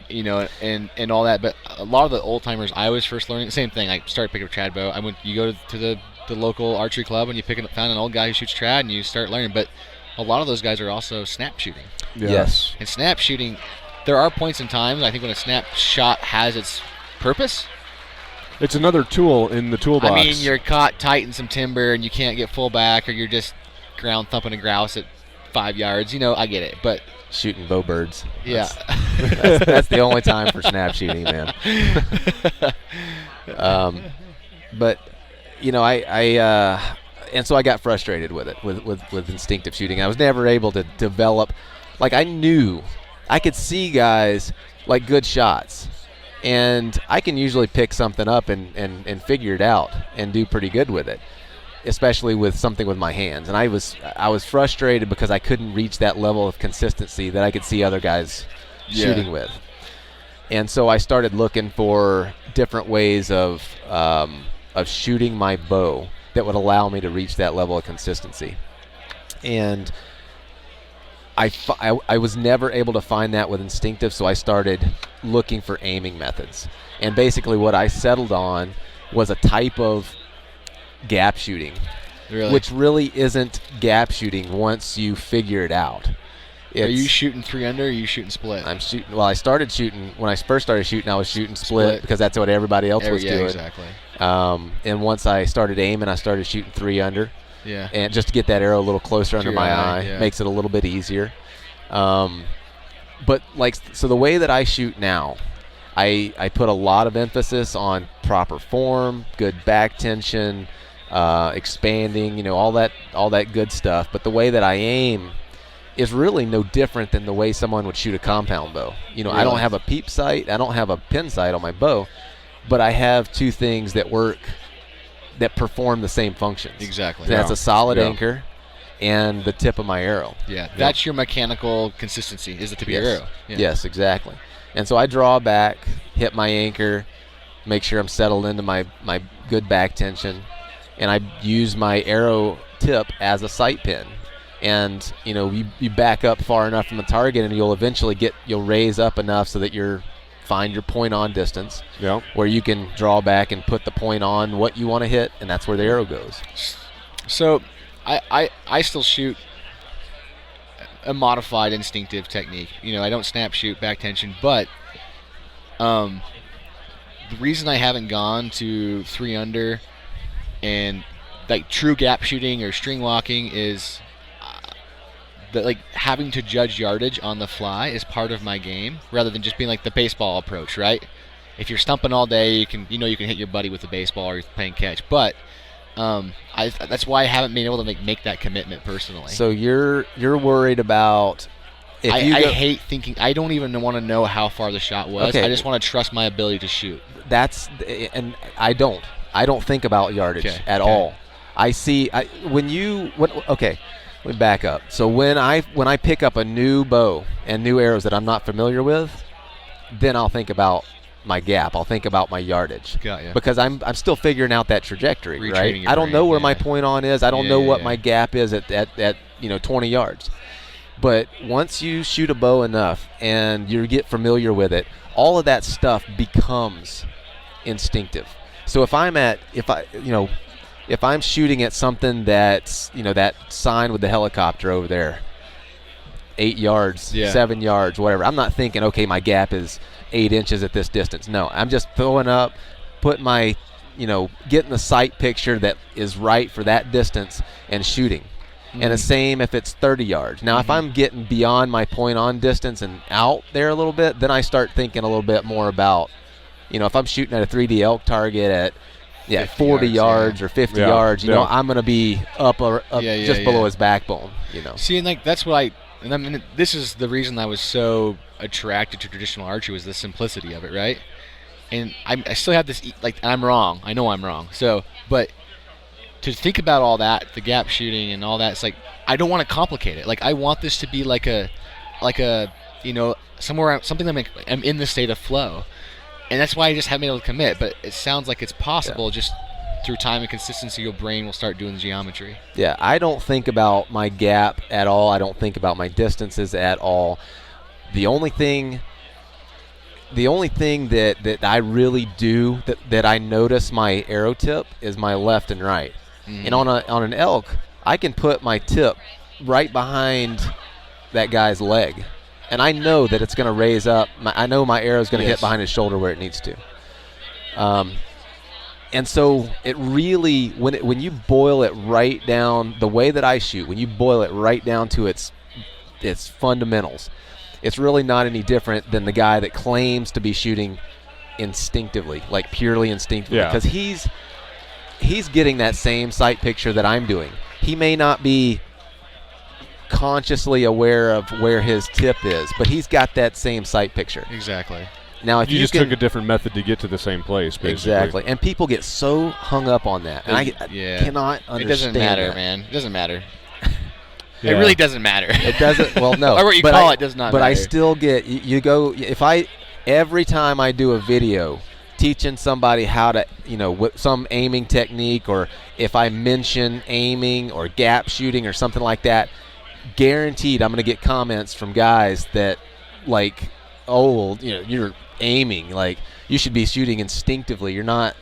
and all that. But a lot of the old timers I was first learning, same thing. I started picking up trad bow. You go to the local archery club and you found an old guy who shoots trad and you start learning. But a lot of those guys are also snap shooting. Yes. And snap shooting, there are points in time, I think, when a snap shot has its purpose. It's another tool in the toolbox. I mean, you're caught tight in some timber and you can't get full back, or you're just ground thumping a grouse at 5 yards. I get it. But shooting bow birds. Yeah. That's the only time for snap shooting, man. But and so I got frustrated with it, with instinctive shooting. I was never able to develop, like I could see guys like good shots, and I can usually pick something up and figure it out and do pretty good with it, especially with something with my hands. And I was frustrated because I couldn't reach that level of consistency that I could see other guys shooting with. And so I started looking for different ways of shooting my bow that would allow me to reach that level of consistency. And I was never able to find that with instinctive, so I started looking for aiming methods. And basically what I settled on was a type of gap shooting, which really isn't gap shooting once you figure it out. Are you shooting 3 under, or are you shooting split? I'm shooting. Well, I started shooting when I first started shooting. I was shooting split because that's what everybody else was doing. Exactly. And once I started aiming, I started shooting 3 under. Yeah. And just to get that arrow a little closer under my eye, makes it a little bit easier. But so the way that I shoot now, I put a lot of emphasis on proper form, good back tension, expanding, all that good stuff. But the way that I aim is really no different than the way someone would shoot a compound bow. Really? I don't have a peep sight, I don't have a pin sight on my bow, but I have 2 things that perform the same functions. Exactly. That's a solid anchor and the tip of my arrow. Yeah, that's your mechanical consistency, is the tip of your arrow. Yeah. Yes, exactly. And so I draw back, hit my anchor, make sure I'm settled into my good back tension, and I use my arrow tip as a sight pin. And you back up far enough from the target, and you'll eventually you'll raise up enough so that find your point on distance, where you can draw back and put the point on what you want to hit, and that's where the arrow goes. So I still shoot a modified instinctive technique. I don't snap shoot back tension, but the reason I haven't gone to 3 under and like true gap shooting or string walking is that like having to judge yardage on the fly is part of my game rather than just being like the baseball approach, right? If you're stumping all day, you can hit your buddy with a baseball or you're playing catch, but that's why I haven't been able to make that commitment personally. So you're worried about. I hate thinking. I don't even want to know how far the shot was. Okay. I just want to trust my ability to shoot. And I don't think about yardage at all. I see. Okay, let me back up. So when I pick up a new bow and new arrows that I'm not familiar with, then I'll think about my gap. I'll think about my yardage. Got ya. Because I'm still figuring out that trajectory, right? I don't know where my point on is. I don't know what my gap is at 20 yards. But once you shoot a bow enough and you get familiar with it, all of that stuff becomes instinctive. So if I'm shooting at something that's, that sign with the helicopter over there, 8 yards, 7 yards, whatever, I'm not thinking, okay, my gap is 8 inches at this distance. No, I'm just throwing up, putting my, getting the sight picture that is right for that distance and shooting. Mm-hmm. And the same if it's 30 yards. Now, if I'm getting beyond my point on distance and out there a little bit, then I start thinking a little bit more about, if I'm shooting at a 3D elk target at 40 yards or 50 yards, I'm going to be up just below his backbone, See, and that's what this is the reason I was so attracted to traditional archery was the simplicity of it, right? And I still have this, I'm wrong. I know I'm wrong. So, but to think about all that, the gap shooting and all that, it's like, I don't want to complicate it. Like, I want this to be like a somewhere, something that I'm in the state of flow. And that's why I just haven't been able to commit. But it sounds like it's possible just through time and consistency, your brain will start doing the geometry. Yeah, I don't think about my gap at all. I don't think about my distances at all. The only thing that I really do that I notice my arrow tip is my left and right. Mm. And on an elk, I can put my tip right behind that guy's leg, and I know that it's going to raise up. I know my arrow is going to hit behind his shoulder where it needs to. And so it really, when you boil it right down, the way that I shoot, when you boil it right down to its fundamentals, it's really not any different than the guy that claims to be shooting instinctively, like purely instinctively, because he's getting that same sight picture that I'm doing. He may not be consciously aware of where his tip is, but he's got that same sight picture. Exactly. Now, if you just took a different method to get to the same place, basically. Exactly, and people get so hung up on that, and I cannot understand. It doesn't matter, man. It doesn't matter. It really doesn't matter. It doesn't. Well, no. Or what you call it does not matter. But I still get you go. Every time I do a video teaching somebody how to, some aiming technique, or if I mention aiming or gap shooting or something like that, guaranteed I'm going to get comments from guys that like, you're aiming, like you should be shooting instinctively. You're not.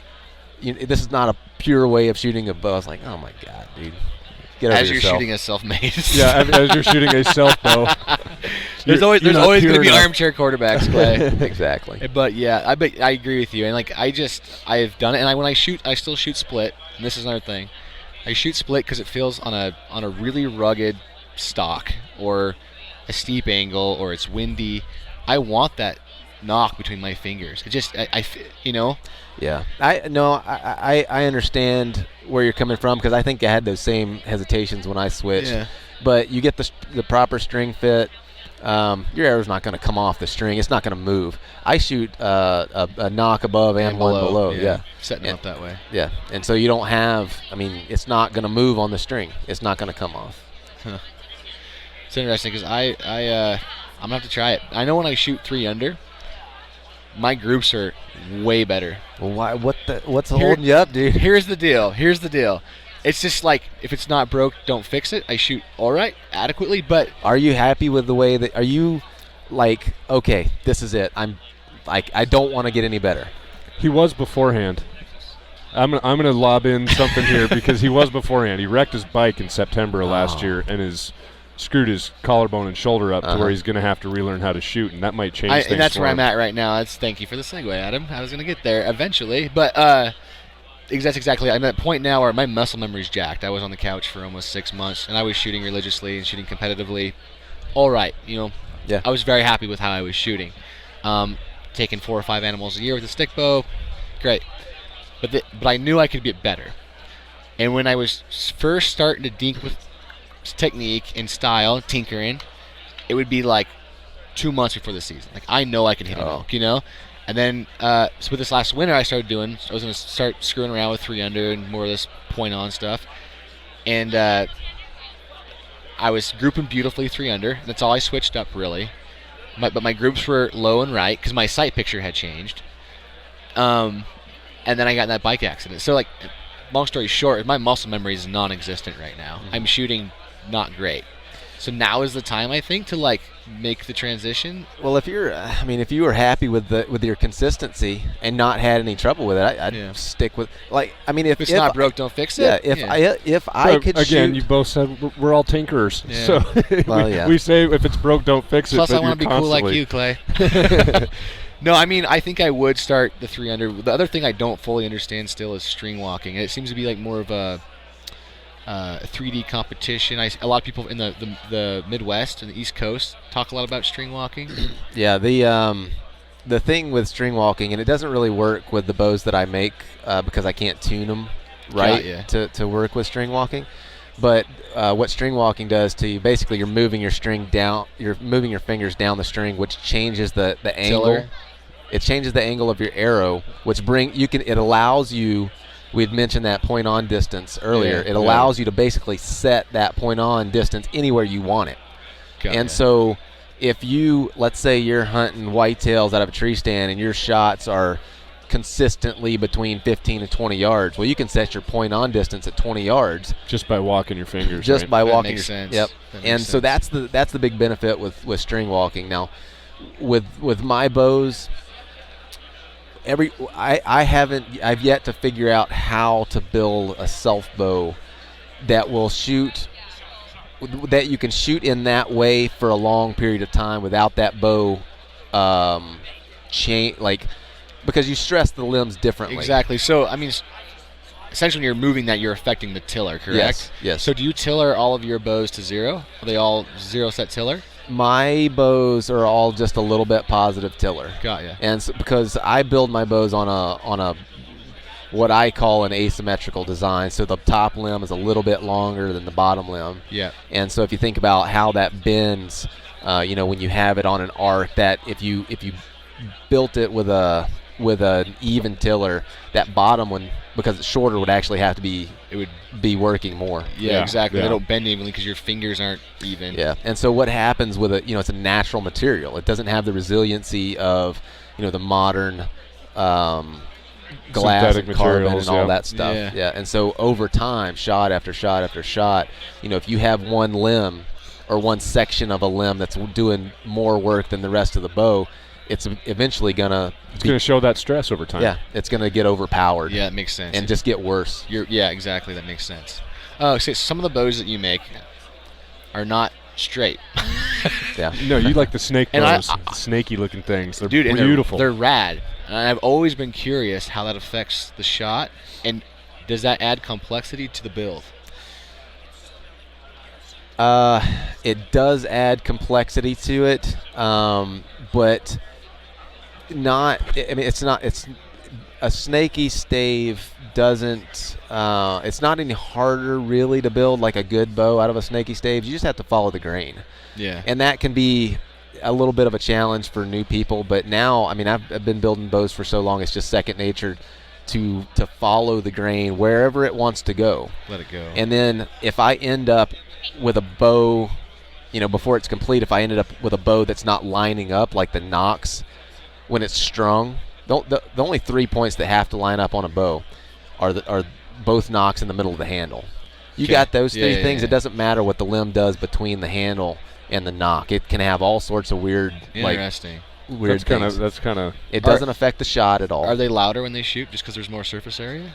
This is not a pure way of shooting a bow. I was like, oh my god, dude. As you're shooting a self-made. As you're shooting a self-bow. There's always going to be armchair quarterbacks, Clay. Exactly. But yeah, I agree with you. And like I've done it, and when I shoot, I still shoot split. And this is another thing. I shoot split because it feels on a really rugged stock or a steep angle or it's windy. I want that knock between my fingers. It just Yeah, I understand where you're coming from, because I think I had those same hesitations when I switched. Yeah. But you get the proper string fit. Your arrow's not going to come off the string. It's not going to move. I shoot a knock above and one below. Yeah. Setting it up that way. Yeah, and so you don't have. It's not going to move on the string. It's not going to come off. Huh. It's interesting because I'm gonna have to try it. I know when I shoot 3 under, my groups are way better. Well, why? What's holding you up, dude? Here's the deal. It's just like, if it's not broke, don't fix it. I shoot all right, adequately, but are you happy with the way that? Are you like, okay, this is it? I'm like, I don't want to get any better. He was beforehand. I'm gonna lob in something here because he was beforehand. He wrecked his bike in September of last year and screwed his collarbone and shoulder up to where he's going to have to relearn how to shoot, and that might change things and that's for where him. I'm at right now. Thank you for the segue, Adam. I was going to get there eventually, but that's exactly. I'm at a point now where my muscle memory's jacked. I was on the couch for almost 6 months, and I was shooting religiously and shooting competitively. All right, Yeah. I was very happy with how I was shooting. Taking 4 or 5 animals a year with a stick bow, great. But I knew I could get better. And when I was first starting to dink with technique and style, tinkering, it would be like 2 months before the season. Like, I know I can hit an elk, And then, so with this last winter, I was going to start screwing around with 3-under and more of this point-on stuff. And I was grouping beautifully 3-under. That's all I switched up, really. But my groups were low and right because my sight picture had changed. And then I got in that bike accident. So, like, long story short, my muscle memory is non-existent right now. Mm-hmm. I'm shooting not great. So now is the time, I think, to, like, make the transition. Well, if you were happy with your consistency and not had any trouble with it, I'd stick with, like, I mean, if it's not broke, don't fix it. Yeah, if I could again, shoot. You both said we're all tinkerers, so Well, we say if it's broke, don't fix it. Plus, but I want to be cool like you, Clay. No, I mean, I think I would start the 3-under. The other thing I don't fully understand still is string walking. It seems to be like more of a 3D competition. A lot of people in the Midwest and the East Coast talk a lot about string walking. Yeah, the thing with string walking, and it doesn't really work with the bows that I make because I can't tune them right to work with string walking. But what string walking does to you, basically, you're moving your string down. You're moving your fingers down the string, which changes the angle. Tiller. It changes the angle of your arrow, which it allows you. We had mentioned that point-on distance earlier. It allows you to basically set that point-on distance anywhere you want it. So if let's say you're hunting whitetails out of a tree stand and your shots are consistently between 15 and 20 yards, well, you can set your point-on distance at 20 yards. Just by walking your fingers. Just by walking. Makes sense. Yep. And so that's the big benefit with string walking. Now, with my bows, I've yet to figure out how to build a self bow that will shoot, that you can shoot in that way for a long period of time without that bow because you stress the limbs differently. Exactly. So, I mean, essentially when you're moving that, you're affecting the tiller, correct? Yes. So do you tiller all of your bows to 0? Are they all 0 set tiller? My bows are all just a little bit positive tiller. Got ya. And so, because I build my bows on a what I call an asymmetrical design, so the top limb is a little bit longer than the bottom limb. Yeah. And so if you think about how that bends, when you have it on an arc, that if you built it with an even tiller, that bottom one, because it's shorter, would actually have to be working more. Yeah, exactly. They don't bend evenly because your fingers aren't even. Yeah, and so what happens with it? It's a natural material. It doesn't have the resiliency of the modern glass and carbon and all that stuff. Yeah, and so over time, shot after shot after shot, if you have one limb or one section of a limb that's doing more work than the rest of the bow, it's eventually gonna show that stress over time. Yeah, it's gonna get overpowered. Yeah, it makes sense. And just get worse. Yeah, exactly. That makes sense. Oh, so some of the bows that you make are not straight. Yeah. No, you like the snake bows, snaky looking things. They're beautiful. They're rad. And I've always been curious how that affects the shot, and does that add complexity to the build? It does add complexity to it, but not. I mean, it's not. It's a snaky stave doesn't. It's not any harder really to build like a good bow out of a snaky stave. You just have to follow the grain. Yeah. And that can be a little bit of a challenge for new people. But now, I mean, I've been building bows for so long; it's just second nature to follow the grain wherever it wants to go. Let it go. And then if I end up with a bow, before it's complete, if I ended up with a bow that's not lining up, like the nocks, when it's strung, the only 3 points that have to line up on a bow are both nocks in the middle of the handle. You got those three things. Yeah. It doesn't matter what the limb does between the handle and the nock. It can have all sorts of weird, Interesting. weird things. That's kind of. It doesn't affect the shot at all. Are they louder when they shoot just because there's more surface area?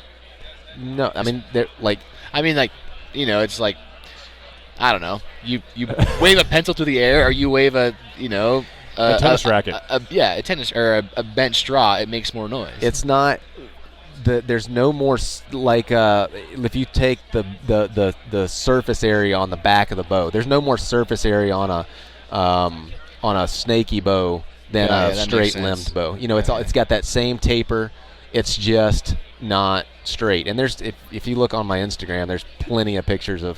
No, I mean they're like. It's like, I don't know. You wave a pencil through the air, or you wave a tennis racket. A tennis or a bent straw. It makes more noise. It's not. There's no more if you take the surface area on the back of the bow, there's no more surface area on a snaky bow than a straight limbed bow. It's got that same taper. It's just not straight. And there's if you look on my Instagram, there's plenty of pictures of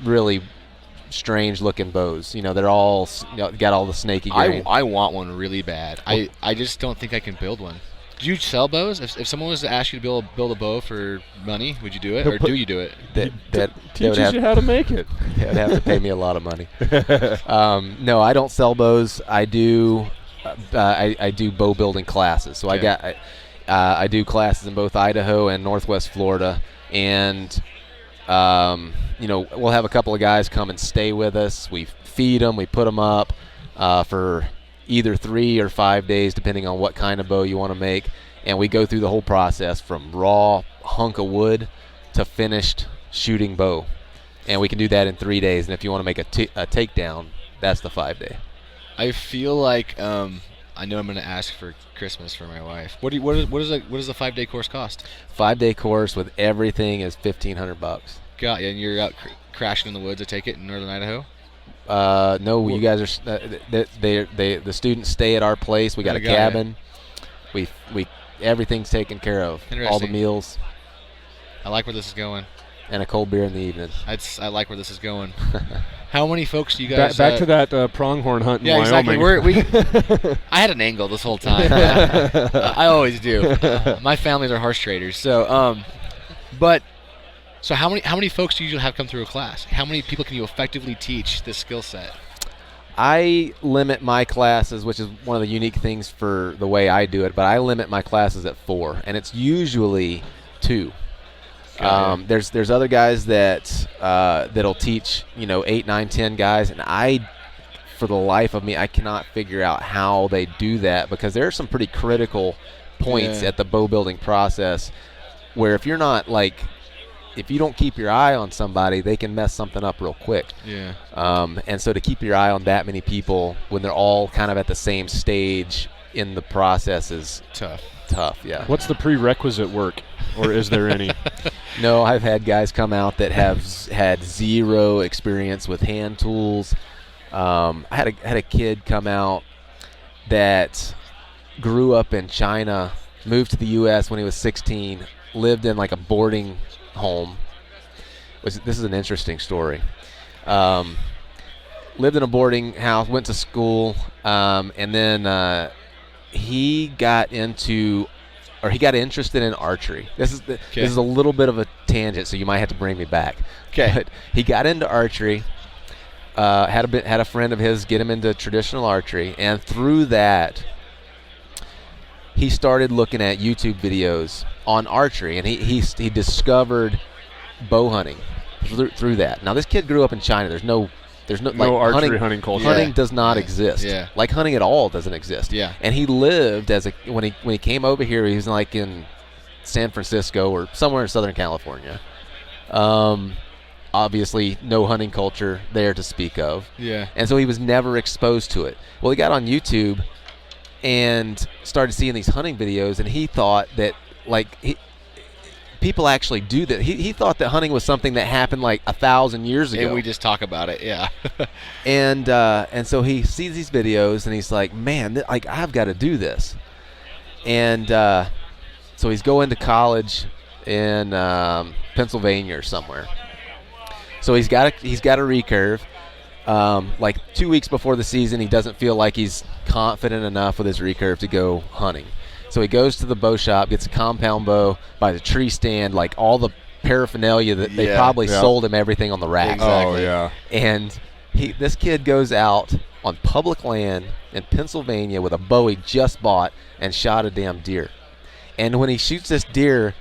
really strange looking bows. They're all got all the snaky grain. I want one really bad. I just don't think I can build one. Do you sell bows? If someone was to ask you to build a bow for money, would you do it, or do you do it? That teaches you how to make it. They would have to pay me a lot of money. No, I don't sell bows. I do. I do bow building classes. So okay. I do classes in both Idaho and Northwest Florida, and we'll have a couple of guys come and stay with us. We feed them. We put them up for either 3 or 5 days, depending on what kind of bow you want to make. And we go through the whole process from raw hunk of wood to finished shooting bow. And we can do that in 3 days. And if you want to make a takedown, that's the 5 day. I feel like I know I'm going to ask for Christmas for my wife. What does the 5 day course cost? 5 day course with everything is $1,500. Got you. And you're out crashing in the woods, I take it, in northern Idaho? No, you guys are. The students stay at our place. We got a cabin. We everything's taken care of. All the meals. I like where this is going. And a cold beer in the evening. I like where this is going. How many folks do you guys? Back to that pronghorn hunt in Wyoming. Exactly. I had an angle this whole time. I always do. My families are horse traders, so So how many folks do you usually have come through a class? How many people can you effectively teach this skill set? I limit my classes, which is one of the unique things for the way I do it, but I limit my classes at 4, and it's usually 2. There's other guys that'll teach 8, 9, 10 guys, and I, for the life of me, I cannot figure out how they do that, because there are some pretty critical points at the bow building process where if you're not if you don't keep your eye on somebody, they can mess something up real quick. Yeah. And so to keep your eye on that many people when they're all kind of at the same stage in the process is tough, yeah. What's the prerequisite work, or is there any? No, I've had guys come out that have had zero experience with hand tools. I had a kid come out that grew up in China, moved to the U.S. when he was 16, lived in a boarding home. This is an interesting story. Lived in a boarding house, went to school, and then he got interested in archery. This is a little bit of a tangent, so you might have to bring me back. Okay. But he got into archery. Had a friend of his get him into traditional archery, and through that, he started looking at YouTube videos on archery, and he discovered bow hunting through that. Now, this kid grew up in China. There's no archery hunting culture. Hunting does not exist. Yeah. Hunting at all doesn't exist. Yeah. And he lived when he came over here, he was in San Francisco or somewhere in Southern California. Obviously, no hunting culture there to speak of. Yeah. And so he was never exposed to it. Well, he got on YouTube and started seeing these hunting videos, and he thought that people actually do that. He thought that hunting was something that happened 1,000 years ago. And we just talk about it, yeah. and so he sees these videos, and he's like, man, I've got to do this. And so he's going to college in Pennsylvania or somewhere. So he's got a recurve. 2 weeks before the season, he doesn't feel like he's confident enough with his recurve to go hunting. So he goes to the bow shop, gets a compound bow by the tree stand, all the paraphernalia that they probably sold him everything on the rack. Exactly. Oh, yeah. And this kid goes out on public land in Pennsylvania with a bow he just bought and shot a damn deer. And when he shoots this deer,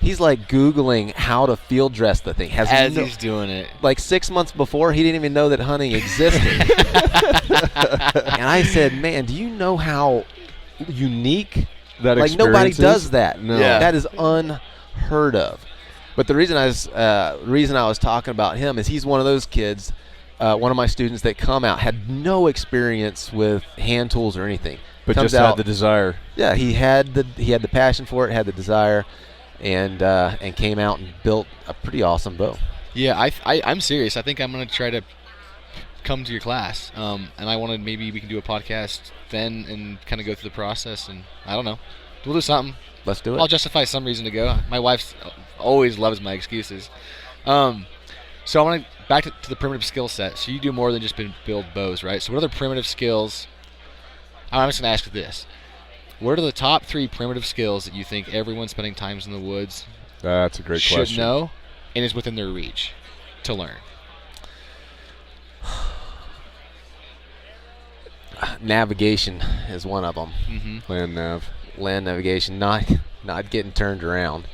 he's Googling how to field dress the thing. He's doing it. 6 months before, he didn't even know that hunting existed. And I said, man, do you know how unique that experience nobody is? does that. No. Yeah. That is heard of. But the reason I was talking about him is he's one of those kids, one of my students that come out, had no experience with hand tools or anything. But Comes just out, had the desire. Yeah, he had the passion for it, had the desire, and came out and built a pretty awesome bow. Yeah, I'm serious. I think I'm going to try to come to your class, and I wanted maybe we can do a podcast then and kind of go through the process, and I don't know. We'll do something. Let's do it. I'll justify some reason to go. My wife always loves my excuses. So I want to back to the primitive skill set. So you do more than just build bows, right? So what other primitive skills? I'm just going to ask this. What are the top 3 primitive skills that you think everyone spending times in the woods That's a great should question. know and is within their reach to learn? Navigation is one of them. Mm-hmm. Land Navigation, not getting turned around.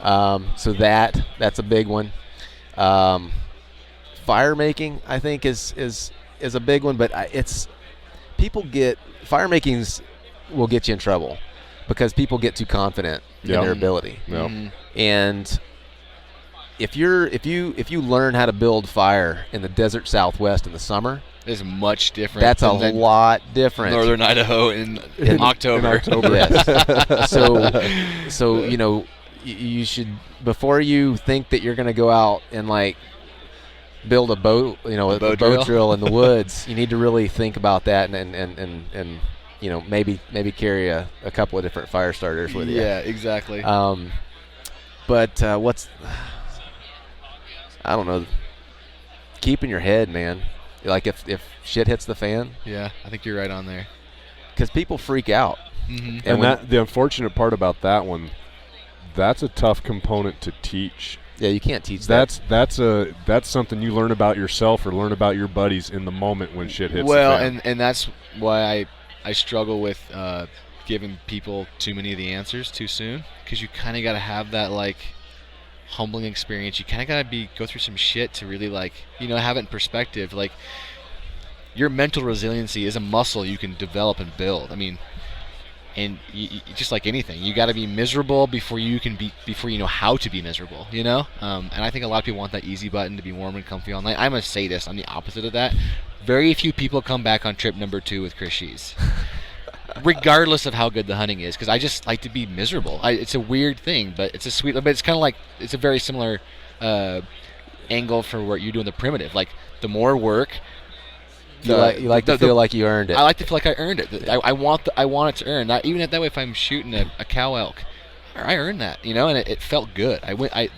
So that's a big one. Fire making, I think, is a big one, but fire makings will get you in trouble because people get too confident in their ability. Yep. Mm-hmm. And if you learn how to build fire in the desert Southwest in the summer, It's much different. that's a lot different. Northern Idaho in October. Yes. So you should, before you think that you're going to go out and like build a boat, a boat drill in the woods, you need to really think about that and maybe carry a couple of different fire starters with you. Yeah, exactly. But I don't know, keeping your head, man. Like if shit hits the fan. Yeah, I think you're right on there. Because people freak out. Mm-hmm. And the unfortunate part about that one, that's a tough component to teach. Yeah, you can't teach that. That's something you learn about yourself or learn about your buddies in the moment when shit hits the fan. and that's why I struggle with giving people too many of the answers too soon, because you kind of got to have that like humbling experience. You kind of got to go through some shit to really have it in perspective. Like, your mental resiliency is a muscle you can develop and build. I mean, and just like anything, you got to be miserable before you know how to be miserable, and I think a lot of people want that easy button to be warm and comfy all night. I'm a sadist. I'm the opposite of that. Very few people come back on trip number 2 with Chris Shees, regardless of how good the hunting is, because I just like to be miserable. It's a weird thing, but it's it's kind of like, it's a very similar angle for what you do in the primitive. Like, the more work, you like to feel like you earned it. I like to feel like I earned it. I want it to earn. Not even that way. If I'm shooting a cow elk, I earned that, and it felt good.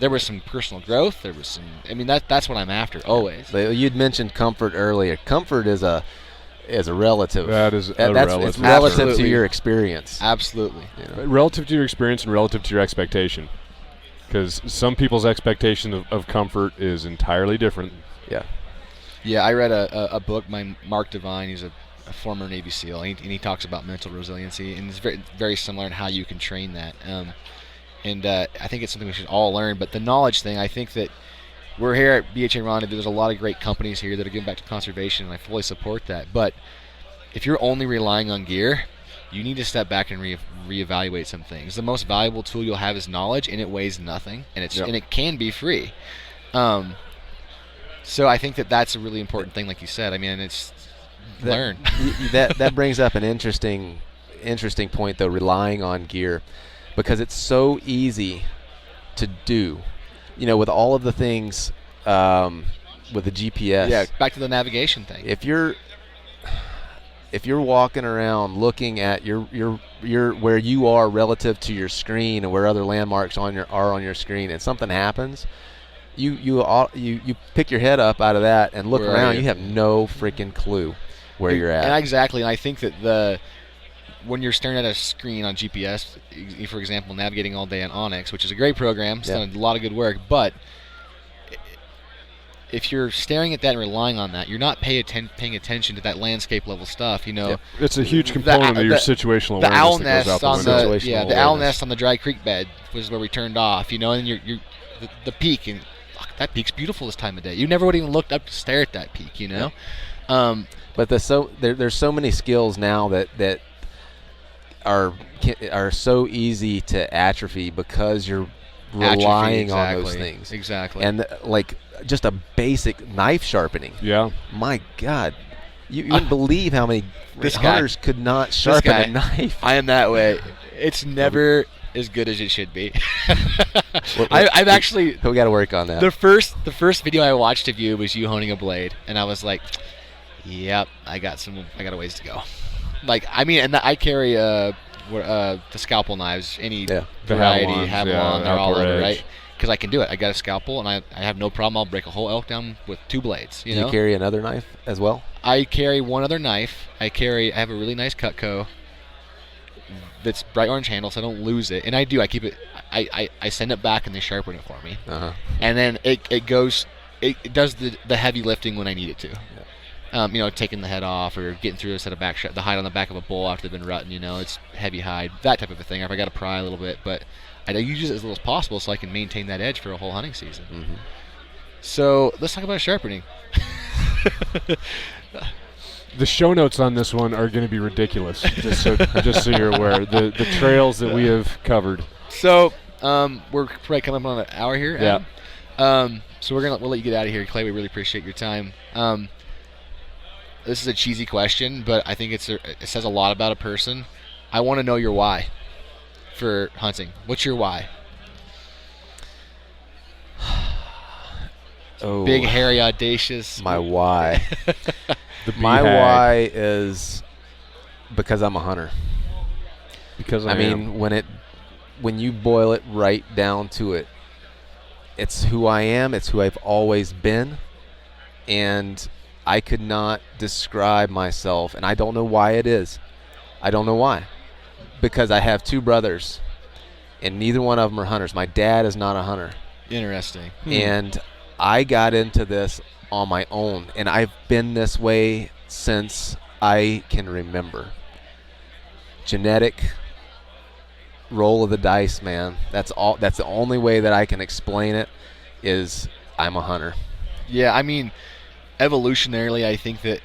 There was some personal growth. There was some. I mean, that's what I'm after always. But you'd mentioned comfort earlier. Comfort is a relative. That is relative. It's relative to your experience. Absolutely. Relative to your experience and relative to your expectation. Because some people's expectation of comfort is entirely different. Yeah. Yeah, I read a book by Mark Devine. He's a former Navy SEAL, and he talks about mental resiliency, and it's very, very similar in how you can train that. And I think it's something we should all learn. But the knowledge thing, I think that we're here at BHA Rendezvous. There's a lot of great companies here that are giving back to conservation, and I fully support that. But if you're only relying on gear, you need to step back and reevaluate some things. The most valuable tool you'll have is knowledge, and it weighs nothing, and and it can be free. So I think that's a really important thing, like you said. I mean, it's learn. That brings up an interesting point, though, relying on gear, because it's so easy to do. With all of the things, with the GPS. Yeah, back to the navigation thing. If you're walking around looking at your where you are relative to your screen and where other landmarks are on your screen, and something happens, you pick your head up out of that and look around. You have no freaking clue where you're at. And exactly. And I think that when you're staring at a screen on GPS, for example, navigating all day on Onyx, which is a great program, it's done a lot of good work, but if you're staring at that and relying on that, you're not paying attention to that landscape level stuff. It's a huge component of your situational awareness. The owl that nest goes out on the window. the owl nest on the dry creek bed was where we turned off. And you're the peak, and that peak's beautiful this time of day. You never would have even looked up to stare at that peak. But there's so many skills now that are so easy to atrophy because you're relying Atrophy, on those exactly. things. Exactly. And like just a basic knife sharpening. Yeah. My God, you wouldn't believe how many This guy. hunters could not sharpen guy. a knife. I am that way. It's never as good as it should be. What- I've actually We got to work on that. the first video I watched of you was you honing a blade, and I was like, "Yep, I got a ways to go." Like, I mean, and I carry the scalpel knives, any Yeah. The variety, Havalons, Havalon, they're all Outdoor over, Edge. right? Because I can do it. I got a scalpel, and I have no problem. I'll break a whole elk down with 2 blades. You Do know, you carry another knife as well? I carry one other knife. I have a really nice Cutco that's bright orange handle, so I don't lose it. And I keep it. I send it back, and they sharpen it for me. Uh-huh. And then it does the heavy lifting when I need it to. You know, taking the head off or getting through a set of the hide on the back of a bull after they've been rutting. You know, it's heavy hide, that type of a thing. Or if I got to pry a little bit, but I use it as little as possible so I can maintain that edge for a whole hunting season. Mm-hmm. So let's talk about sharpening. The show notes on this one are going to be ridiculous. just so you're aware, the trails that we have covered. So we're probably coming up on an hour here. Yeah. Adam. So we'll let you get out of here, Clay. We really appreciate your time. This is a cheesy question, but I think it says a lot about a person. I want to know your why for hunting. What's your why? Oh, Big, hairy, audacious. my why. The My BHAG. why is because I'm a hunter. Because I mean, when you boil it right down to it, it's who I am. It's who I've always been, and I could not describe myself, and I don't know why it is. I don't know why, because I have 2 brothers, and neither one of them are hunters. My dad is not a hunter, Interesting. and I got into this on my own, and I've been this way since I can remember. Genetic roll of the dice, man. That's all. That's the only way that I can explain it. Is I'm a hunter. Yeah, I mean, evolutionarily, I think that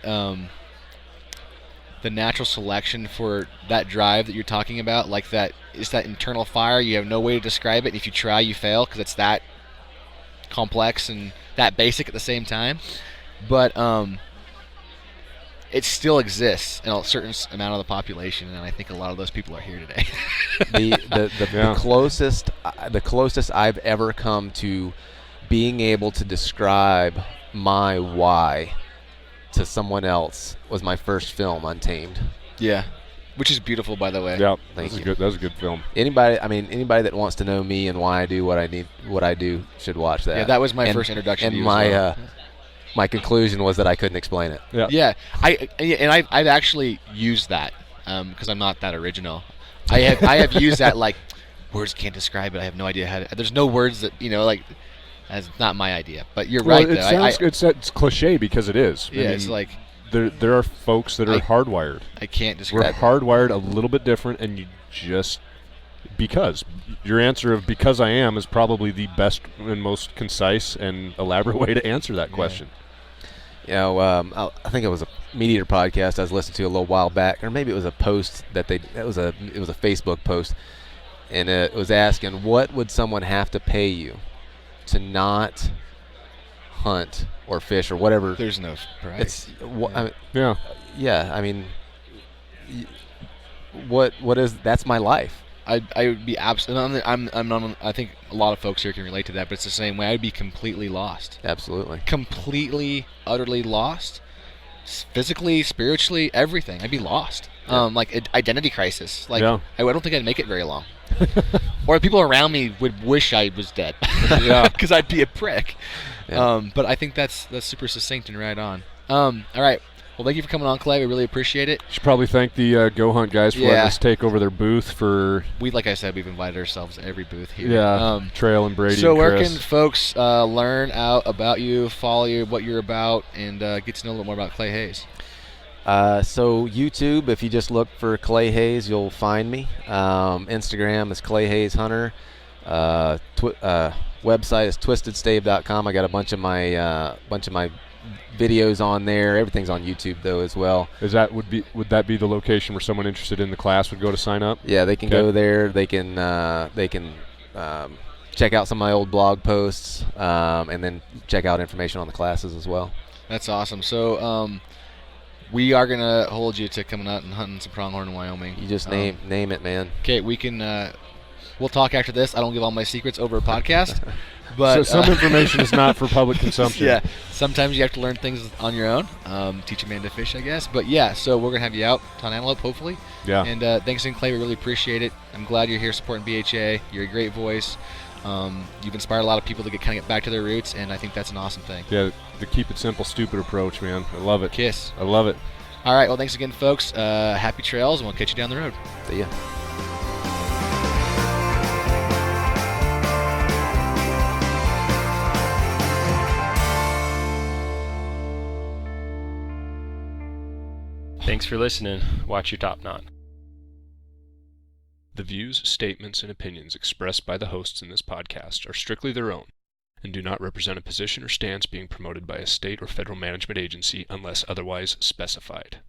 the natural selection for that drive that you're talking about, like that, is that internal fire. You have no way to describe it. And if you try, you fail because it's that complex and that basic at the same time. But it still exists in a certain amount of the population, and I think a lot of those people are here today. The closest I've ever come to being able to describe my why to someone else was my first film, Untamed. Yeah, which is beautiful, by the way. Yeah, Thank you. that was a good film. Anybody that wants to know me and why I do what I do should watch that. Yeah, that was my first introduction And to you. my as well. my conclusion was that I couldn't explain it. Yeah, I've actually used that because I'm not that original. I have used that, like, words can't describe it. I have no idea how to. There's no words that, you know, like, that's not my idea. But you're right. It sounds it's cliche because it is. Yeah, I mean, it's like there are folks that are hardwired. I can't We're describe. hardwired a little bit different, and you just because your answer of because I am is probably the best and most concise and elaborate way to answer that question. You know, I think it was a Meat Eater podcast I was listening to a little while back, or maybe it was a post it was a Facebook post, and it was asking, what would someone have to pay you to not hunt or fish or whatever? There's no price. Yeah. I mean, what is that's my life. I would be absolutely. I think a lot of folks here can relate to that, but it's the same way. I'd be completely lost. Absolutely. Completely, utterly lost. Physically, spiritually, everything. I'd be lost. Yeah. Like identity crisis. Like Yeah. I don't think I'd make it very long. Or people around me would wish I was dead. Yeah. Because I'd be a prick. Yeah. But I think that's super succinct and right on. All right. Well, thank you for coming on, Clay. We really appreciate it. Should probably thank the Go Hunt guys for letting us take over their booth for. Like I said, we've invited ourselves to every booth here. Yeah. Trail and Brady. So and where Chris. can folks learn out about you, follow you, what you're about, and get to know a little more about Clay Hayes? So YouTube, if you just look for Clay Hayes, you'll find me. Instagram is Clay Hayes Hunter. Website is twistedstave.com. I got a bunch of my videos on there. Everything's on YouTube though as well. Would that be the location where someone interested in the class would go to sign up? Yeah, they can Okay. go there. They can check out some of my old blog posts, and then check out information on the classes as well. That's awesome. So we are going to hold you to coming out and hunting some pronghorn in Wyoming. You just name it, man. Okay, we can we'll talk after this. I don't give all my secrets over a podcast. But so some information is not for public consumption. Yeah, sometimes you have to learn things on your own. Teach a man to fish, I guess. But yeah, so we're going to have you out on antelope, hopefully. Yeah. And thanks again, Clay. We really appreciate it. I'm glad you're here supporting BHA. You're a great voice. You've inspired a lot of people to get back to their roots, and I think that's an awesome thing. Yeah, the keep it simple, stupid approach, man. I love it. Kiss. I love it. All right, well, thanks again, folks. Happy trails, and we'll catch you down the road. See ya. Thanks for listening. Watch your top knot. The views, statements, and opinions expressed by the hosts in this podcast are strictly their own and do not represent a position or stance being promoted by a state or federal management agency unless otherwise specified.